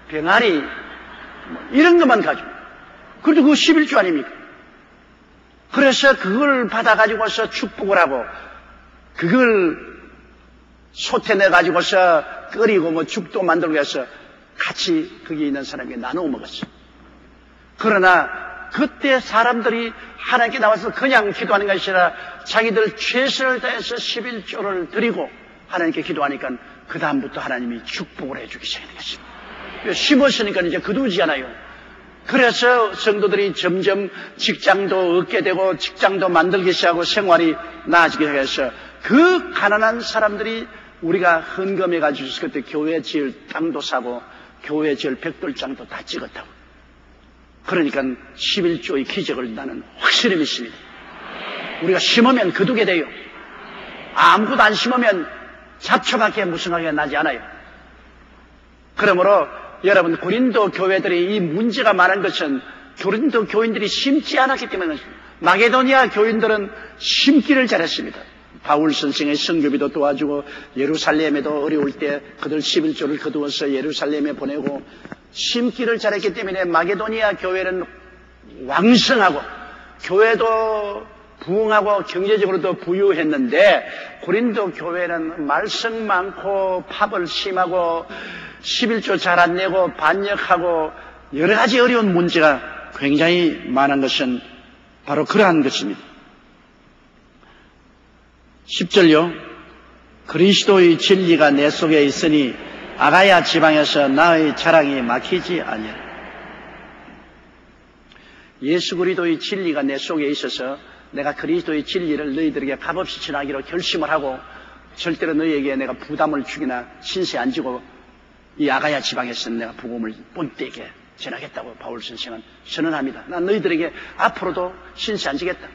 병아리, 뭐 이런 것만 가지고. 그래도 그거 11조 아닙니까? 그래서 그걸 받아가지고서 축복을 하고, 그걸 솥에내가지고서 끓이고 뭐 죽도 만들고 해서 같이 거기 있는 사람에게 나누어 먹었어요. 그러나 그때 사람들이 하나님께 나와서 그냥 기도하는 것이 아니라 자기들 최선을 다해서 11조를 드리고 하나님께 기도하니까 그 다음부터 하나님이 축복을 해주기 시작하는 것입니다. 심었으니까 이제 거두지 않아요. 그래서 성도들이 점점 직장도 얻게 되고 직장도 만들기 시작하고 생활이 나아지게 해서 그 가난한 사람들이 우리가 헌금해가지고 그때 교회 지을 땅도 사고 교회 지을 벽돌장도 다 찍었다고. 그러니까 11조의 기적을 나는 확실히 믿습니다. 우리가 심으면 거두게 돼요. 아무것도 안 심으면 잡초밖에 무성하게 나지 않아요. 그러므로 여러분, 고린도 교회들이 이 문제가 많은 것은 고린도 교인들이 심지 않았기 때문에 마게도니아 교인들은 심기를 잘했습니다. 바울 선생의 선교비도 도와주고 예루살렘에도 어려울 때 그들 11조를 거두어서 예루살렘에 보내고 심기를 잘했기 때문에 마게도니아 교회는 왕성하고 교회도 부흥하고 경제적으로도 부유했는데 고린도 교회는 말썽 많고 파벌 심하고 11조 잘 안 내고 반역하고 여러 가지 어려운 문제가 굉장히 많은 것은 바로 그러한 것입니다. 10절요. 그리스도의 진리가 내 속에 있으니 아가야 지방에서 나의 자랑이 막히지 아니하라. 예수 그리스도의 진리가 내 속에 있어서 내가 그리스도의 진리를 너희들에게 값없이 전하기로 결심을 하고 절대로 너희에게 내가 부담을 주기나 신세 안 지고 이 아가야 지방에서 내가 복음을 뻔되게 전하겠다고 바울 선생은 선언합니다. 난 너희들에게 앞으로도 신세 안 지겠다.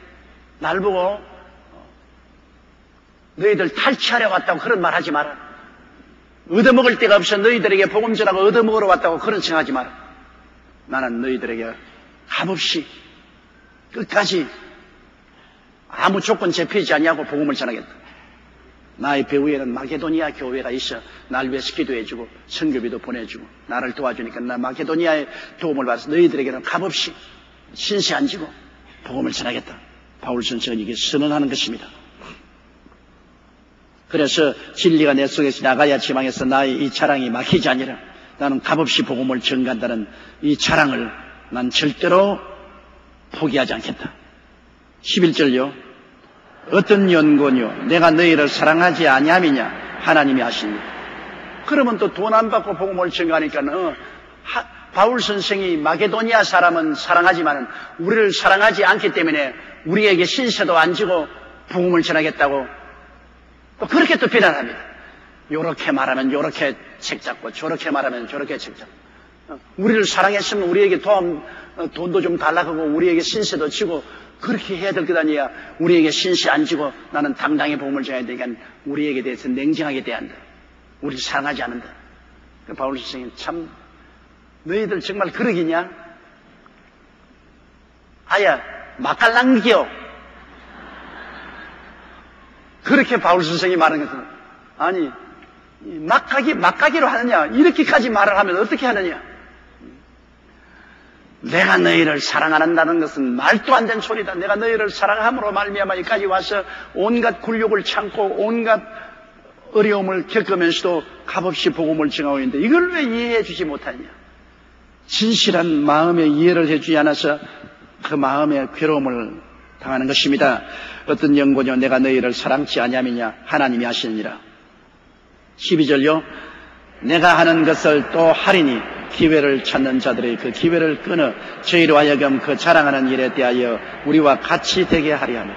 날 보고 너희들 탈취하려 왔다고 그런 말 하지 마라. 얻어먹을 데가 없어 너희들에게 복음 전하고 얻어먹으러 왔다고 그런 생각하지 마라. 나는 너희들에게 값없이 끝까지 아무 조건 제패지 아니하고 복음을 전하겠다. 나의 배후에는 마게도니아 교회가 있어 날 위해서 기도해주고 선교비도 보내주고 나를 도와주니까 나 마게도니아의 도움을 받아서 너희들에게는 값없이 신세 안 지고 복음을 전하겠다. 바울 선생은 이게 선언하는 것입니다. 그래서 진리가 내 속에서 나가야 지방에서 나의 이 자랑이 막히지 아니라 나는 값없이 복음을 전간다는 이 자랑을 난 절대로 포기하지 않겠다. 11절요. 어떤 연고뇨 내가 너희를 사랑하지 아니함이냐 하나님이 아십니다. 그러면 또 돈 안 받고 복음을 전가하니까는 바울 선생이 마게도니아 사람은 사랑하지만 우리를 사랑하지 않기 때문에 우리에게 신세도 안 지고 복음을 전하겠다고 또 그렇게 또 비난합니다. 요렇게 말하면 요렇게 책 잡고 저렇게 말하면 저렇게 책 잡고 우리를 사랑했으면 우리에게 돈도 좀 달라고 하고 우리에게 신세도 지고 그렇게 해야 될 것 아니야. 우리에게 신세 안 지고 나는 당당히 복음을 전해야 되니까 우리에게 대해서 냉정하게 대한다. 우리 사랑하지 않는다. 바울 선생님 참 너희들 정말 그러기냐? 아야 막갈랑기요. 그렇게 바울 선생이 말하는 것은 아니 막가기로 하느냐 이렇게까지 말을 하면 어떻게 하느냐. 내가 너희를 사랑한다는 것은 말도 안 되는 소리다. 내가 너희를 사랑함으로 말미암아 여기까지 와서 온갖 굴욕을 참고 온갖 어려움을 겪으면서도 값없이 복음을 전하고 있는데 이걸 왜 이해해 주지 못하느냐. 진실한 마음의 이해를 해주지 않아서 그 마음의 괴로움을 당하는 것입니다. 어떤 연고뇨 내가 너희를 사랑치 아니함이냐 하나님이 하시느니라. 12절요. 내가 하는 것을 또 하리니 기회를 찾는 자들이 그 기회를 끊어 저희로 하여금 그 자랑하는 일에 대하여 우리와 같이 되게 하리 하며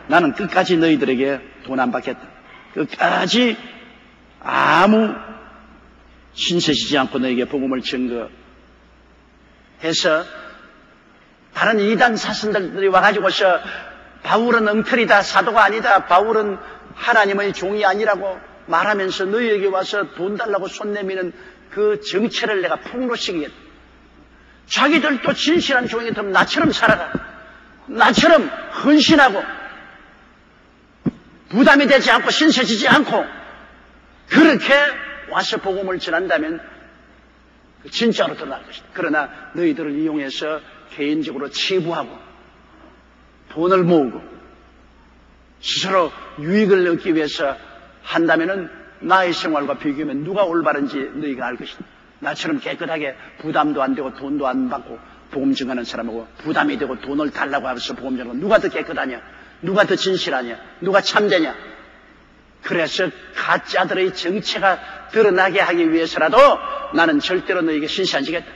나는 끝까지 너희들에게 돈 안 받겠다. 끝까지 아무 신세지지 않고 너에게 복음을 증거해서 다른 이단 사신들이 와가지고서 바울은 엉터리다 사도가 아니다 바울은 하나님의 종이 아니라고 말하면서 너희에게 와서 돈 달라고 손 내미는 그 정체를 내가 폭로시키겠다. 자기들도 진실한 종이처럼 나처럼 살아가. 나처럼 헌신하고 부담이 되지 않고 신세지지 않고 그렇게 와서 복음을 전한다면 진짜로 드러날 것이다. 그러나 너희들을 이용해서 개인적으로 치부하고 돈을 모으고 스스로 유익을 얻기 위해서 한다면은 나의 생활과 비교하면 누가 올바른지 너희가 알 것이다. 나처럼 깨끗하게 부담도 안 되고 돈도 안 받고 복음 전하는 사람하고 부담이 되고 돈을 달라고 하면서 복음 전하는 누가 더 깨끗하냐? 누가 더 진실하냐? 누가 참되냐? 그래서 가짜들의 정체가 드러나게 하기 위해서라도 나는 절대로 너희에게 신세 안 지겠다.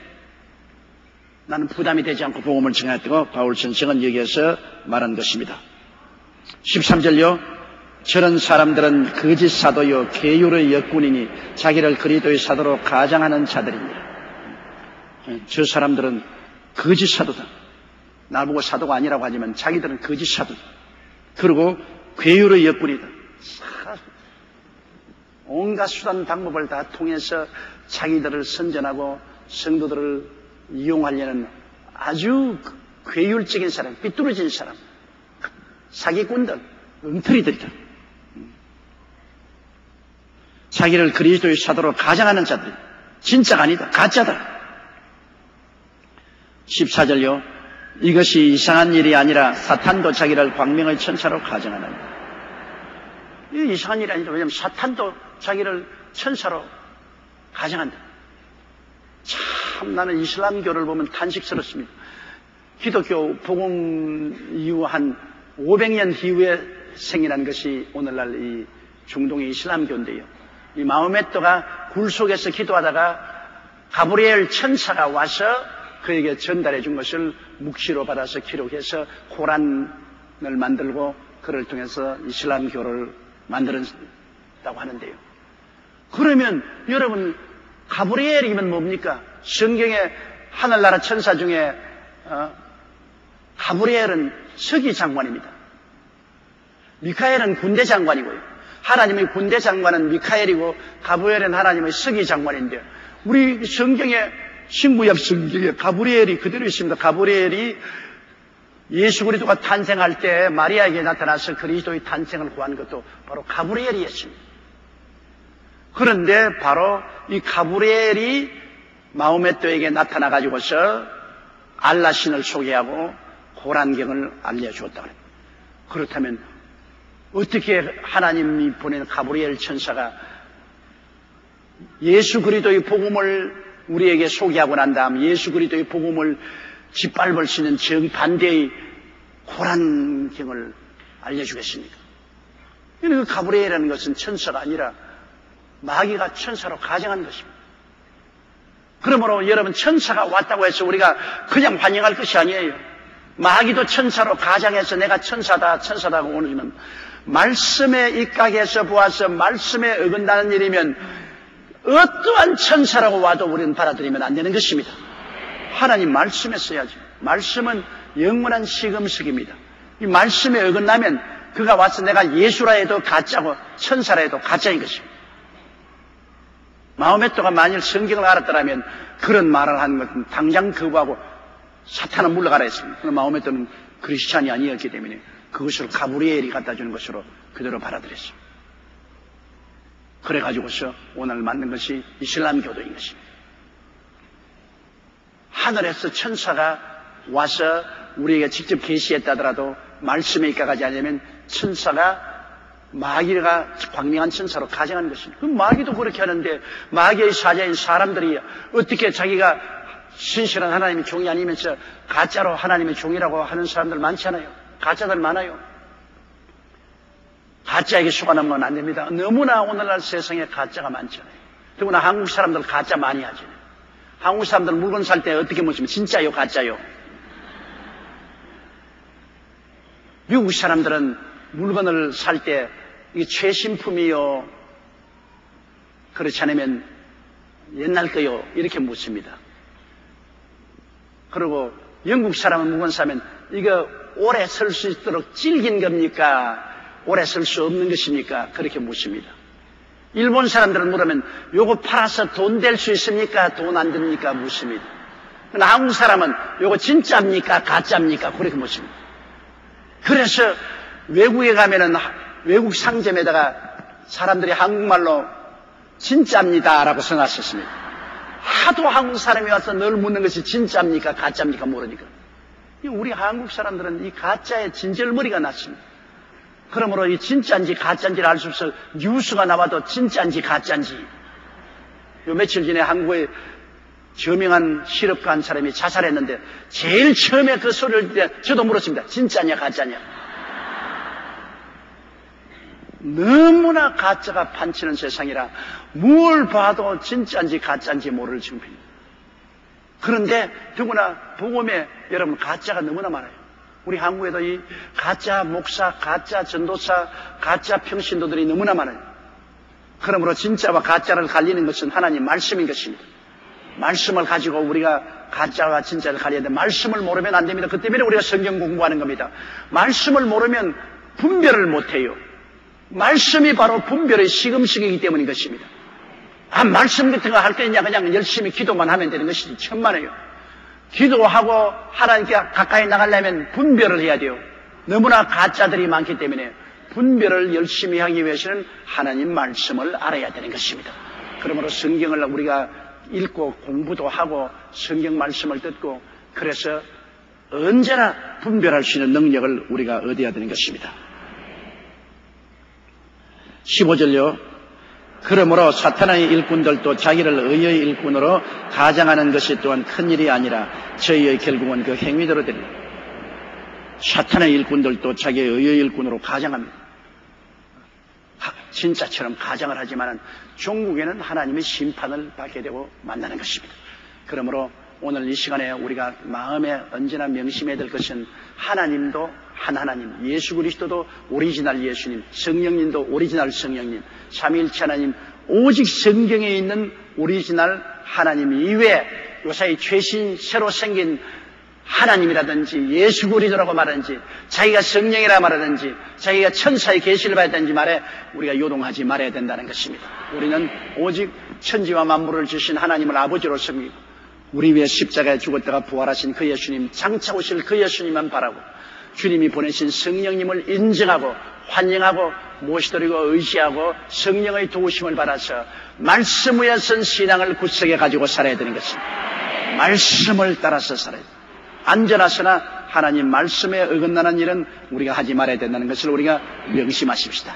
나는 부담이 되지 않고 복음을 전하겠다고 바울 선생은 여기에서 말한 것입니다. 13절요. 저런 사람들은 거짓 사도요 계율의 역군이니 자기를 그리스도의 사도로 가장하는 자들입니다. 저 사람들은 거짓 사도다. 나보고 사도가 아니라고 하지만 자기들은 거짓 사도다. 그리고 계율의 역군이다. 온갖 수단 방법을 다 통해서 자기들을 선전하고 성도들을 이용하려는 아주 괴율적인 사람, 삐뚤어진 사람, 사기꾼들, 엉터리들이다. 자기를 그리스도의 사도로 가장하는 자들, 진짜가 아니다. 가짜다. 14절요. 이것이 이상한 일이 아니라 사탄도 자기를 광명의 천사로 가정하는 거예요. 이 이상한 일이 아니라, 왜냐하면 사탄도 자기를 천사로 가정한다. 참 나는 이슬람교를 보면 탄식스럽습니다. 기독교 복음 이후 한 500년 이후에 생겨난 것이 오늘날 이 중동의 이슬람교인데요. 이 마호메트가 굴 속에서 기도하다가 가브리엘 천사가 와서 그에게 전달해 준 것을 묵시로 받아서 기록해서 코란을 만들고 그를 통해서 이슬람교를 만들었다고 하는데요. 그러면 여러분, 가브리엘이면 뭡니까? 성경의 하늘나라 천사 중에 가브리엘은 서기 장관입니다. 미카엘은 군대 장관이고요. 하나님의 군대 장관은 미카엘이고 가브리엘은 하나님의 서기 장관인데, 우리 성경에 신구약 성경에 가브리엘이 그대로 있습니다. 가브리엘이 예수 그리스도가 탄생할 때 마리아에게 나타나서 그리스도의 탄생을 구한 것도 바로 가브리엘이었습니다. 그런데 바로 이 가브리엘이 마호메트에게 나타나 가지고서 알라 신을 소개하고 고란경을 알려주었다 그래요. 그렇다면 어떻게 하나님이 보낸 가브리엘 천사가 예수 그리스도의 복음을 우리에게 소개하고 난 다음 예수 그리스도의 복음을 짓밟을 수 있는 정반대의 고란경을 알려주겠습니까? 그 가브리엘이라는 것은 천사가 아니라 마귀가 천사로 가정한 것입니다. 그러므로 여러분, 천사가 왔다고 해서 우리가 그냥 환영할 것이 아니에요. 마귀도 천사로 가정해서 내가 천사다 하고 오는 말씀에 입각해서 보아서 말씀에 어긋나는 일이면 어떠한 천사라고 와도 우리는 받아들이면 안 되는 것입니다. 하나님 말씀에 써야죠. 말씀은 영원한 시금석입니다. 이 말씀에 어긋나면 그가 와서 내가 예수라 해도 가짜고 천사라 해도 가짜인 것입니다. 마호메트가 만일 성경을 알았더라면 그런 말을 하는 것은 당장 거부하고 사탄은 물러가라 했습니다. 그러나 마호메트는 크리스찬이 아니었기 때문에 그것을 가브리엘이 갖다 주는 것으로 그대로 받아들였습니다. 그래가지고서 오늘 만든 것이 이슬람교도인 것입니다. 하늘에서 천사가 와서 우리에게 직접 계시했다더라도 말씀에 입각하지 않으면 천사가 마귀가 광명한 천사로 가정한 것입니다. 그럼 마귀도 그렇게 하는데 마귀의 사자인 사람들이 어떻게 자기가 신실한 하나님의 종이 아니면서 가짜로 하나님의 종이라고 하는 사람들 많잖아요. 가짜들 많아요. 가짜에게 속아넘으면 안 됩니다. 너무나 오늘날 세상에 가짜가 많잖아요. 더구나 한국 사람들 가짜 많이 하잖아요. 한국 사람들 물건 살 때 어떻게 묻으면 진짜요, 가짜요? 미국 사람들은 물건을 살 때 이게 최신품이요, 그렇지 않으면 옛날 거요, 이렇게 묻습니다. 그리고 영국 사람은 물건 사면 이거 오래 쓸 수 있도록 질긴 겁니까? 오래 쓸 수 없는 것입니까? 그렇게 묻습니다. 일본 사람들은 물으면 요거 팔아서 돈 될 수 있습니까? 돈 안 됩니까? 묻습니다. 그러나 한국 사람은 요거 진짜입니까? 가짜입니까? 그렇게 묻습니다. 그래서 외국에 가면은 외국 상점에다가 사람들이 한국말로 진짜입니다라고 써놨었습니다. 하도 한국 사람이 와서 늘 묻는 것이 진짜입니까? 가짜입니까? 모르니까. 우리 한국 사람들은 이 가짜에 진절머리가 났습니다. 그러므로 이 진짜인지 가짜인지를 알 수 없어 뉴스가 나와도 진짜인지 가짜인지. 요 며칠 전에 한국에 저명한 실업가 한 사람이 자살했는데 제일 처음에 그 소리를 듣을 때 저도 물었습니다. 진짜냐 가짜냐. 너무나 가짜가 판치는 세상이라 뭘 봐도 진짜인지 가짜인지 모를 정도입니다. 그런데 더구나 복음에 여러분 가짜가 너무나 많아요. 우리 한국에도 이 가짜 목사, 가짜 전도사, 가짜 평신도들이 너무나 많아요. 그러므로 진짜와 가짜를 갈리는 것은 하나님 말씀인 것입니다. 말씀을 가지고 우리가 가짜와 진짜를 갈려야 돼. 말씀을 모르면 안 됩니다. 그 때문에 우리가 성경 공부하는 겁니다. 말씀을 모르면 분별을 못해요. 말씀이 바로 분별의 시금석이기 때문인 것입니다. 말씀 같은 거 할 때 그냥 열심히 기도만 하면 되는 것이지 천만에요. 기도하고 하나님께 가까이 나가려면 분별을 해야 돼요. 너무나 가짜들이 많기 때문에 분별을 열심히 하기 위해서는 하나님 말씀을 알아야 되는 것입니다. 그러므로 성경을 우리가 읽고 공부도 하고 성경 말씀을 듣고 그래서 언제나 분별할 수 있는 능력을 우리가 얻어야 되는 것입니다. 15절요. 그러므로 사탄의 일꾼들도 자기를 의의 일꾼으로 가장하는 것이 또한 큰일이 아니라 저희의 결국은 그 행위대로 됩니다. 사탄의 일꾼들도 자기의 의의 일꾼으로 가장합니다. 진짜처럼 가장을 하지만 종국에는 하나님의 심판을 받게 되고 만나는 것입니다. 그러므로 오늘 이 시간에 우리가 마음에 언제나 명심해야 될 것은 하나님도 한 하나님, 예수 그리스도도 오리지널 예수님, 성령님도 오리지널 성령님, 삼위일체 하나님, 오직 성경에 있는 오리지널 하나님 이외에 요사이 최신 새로 생긴 하나님이라든지 예수 그리스도라고 말하든지 자기가 성령이라 말하든지 자기가 천사의 계시를 받았든지 말해 우리가 요동하지 말아야 된다는 것입니다. 우리는 오직 천지와 만물을 주신 하나님을 아버지로 섬기고 우리 위해 십자가에 죽었다가 부활하신 그 예수님, 장차 오실 그 예수님만 바라고 주님이 보내신 성령님을 인정하고 환영하고 모시드리고 의지하고 성령의 도우심을 받아서 말씀 위에 선 신앙을 굳세게 가지고 살아야 되는 것입니다. 말씀을 따라서 살아야 됩니다. 안전하서나 하나님 말씀에 어긋나는 일은 우리가 하지 말아야 된다는 것을 우리가 명심하십시다.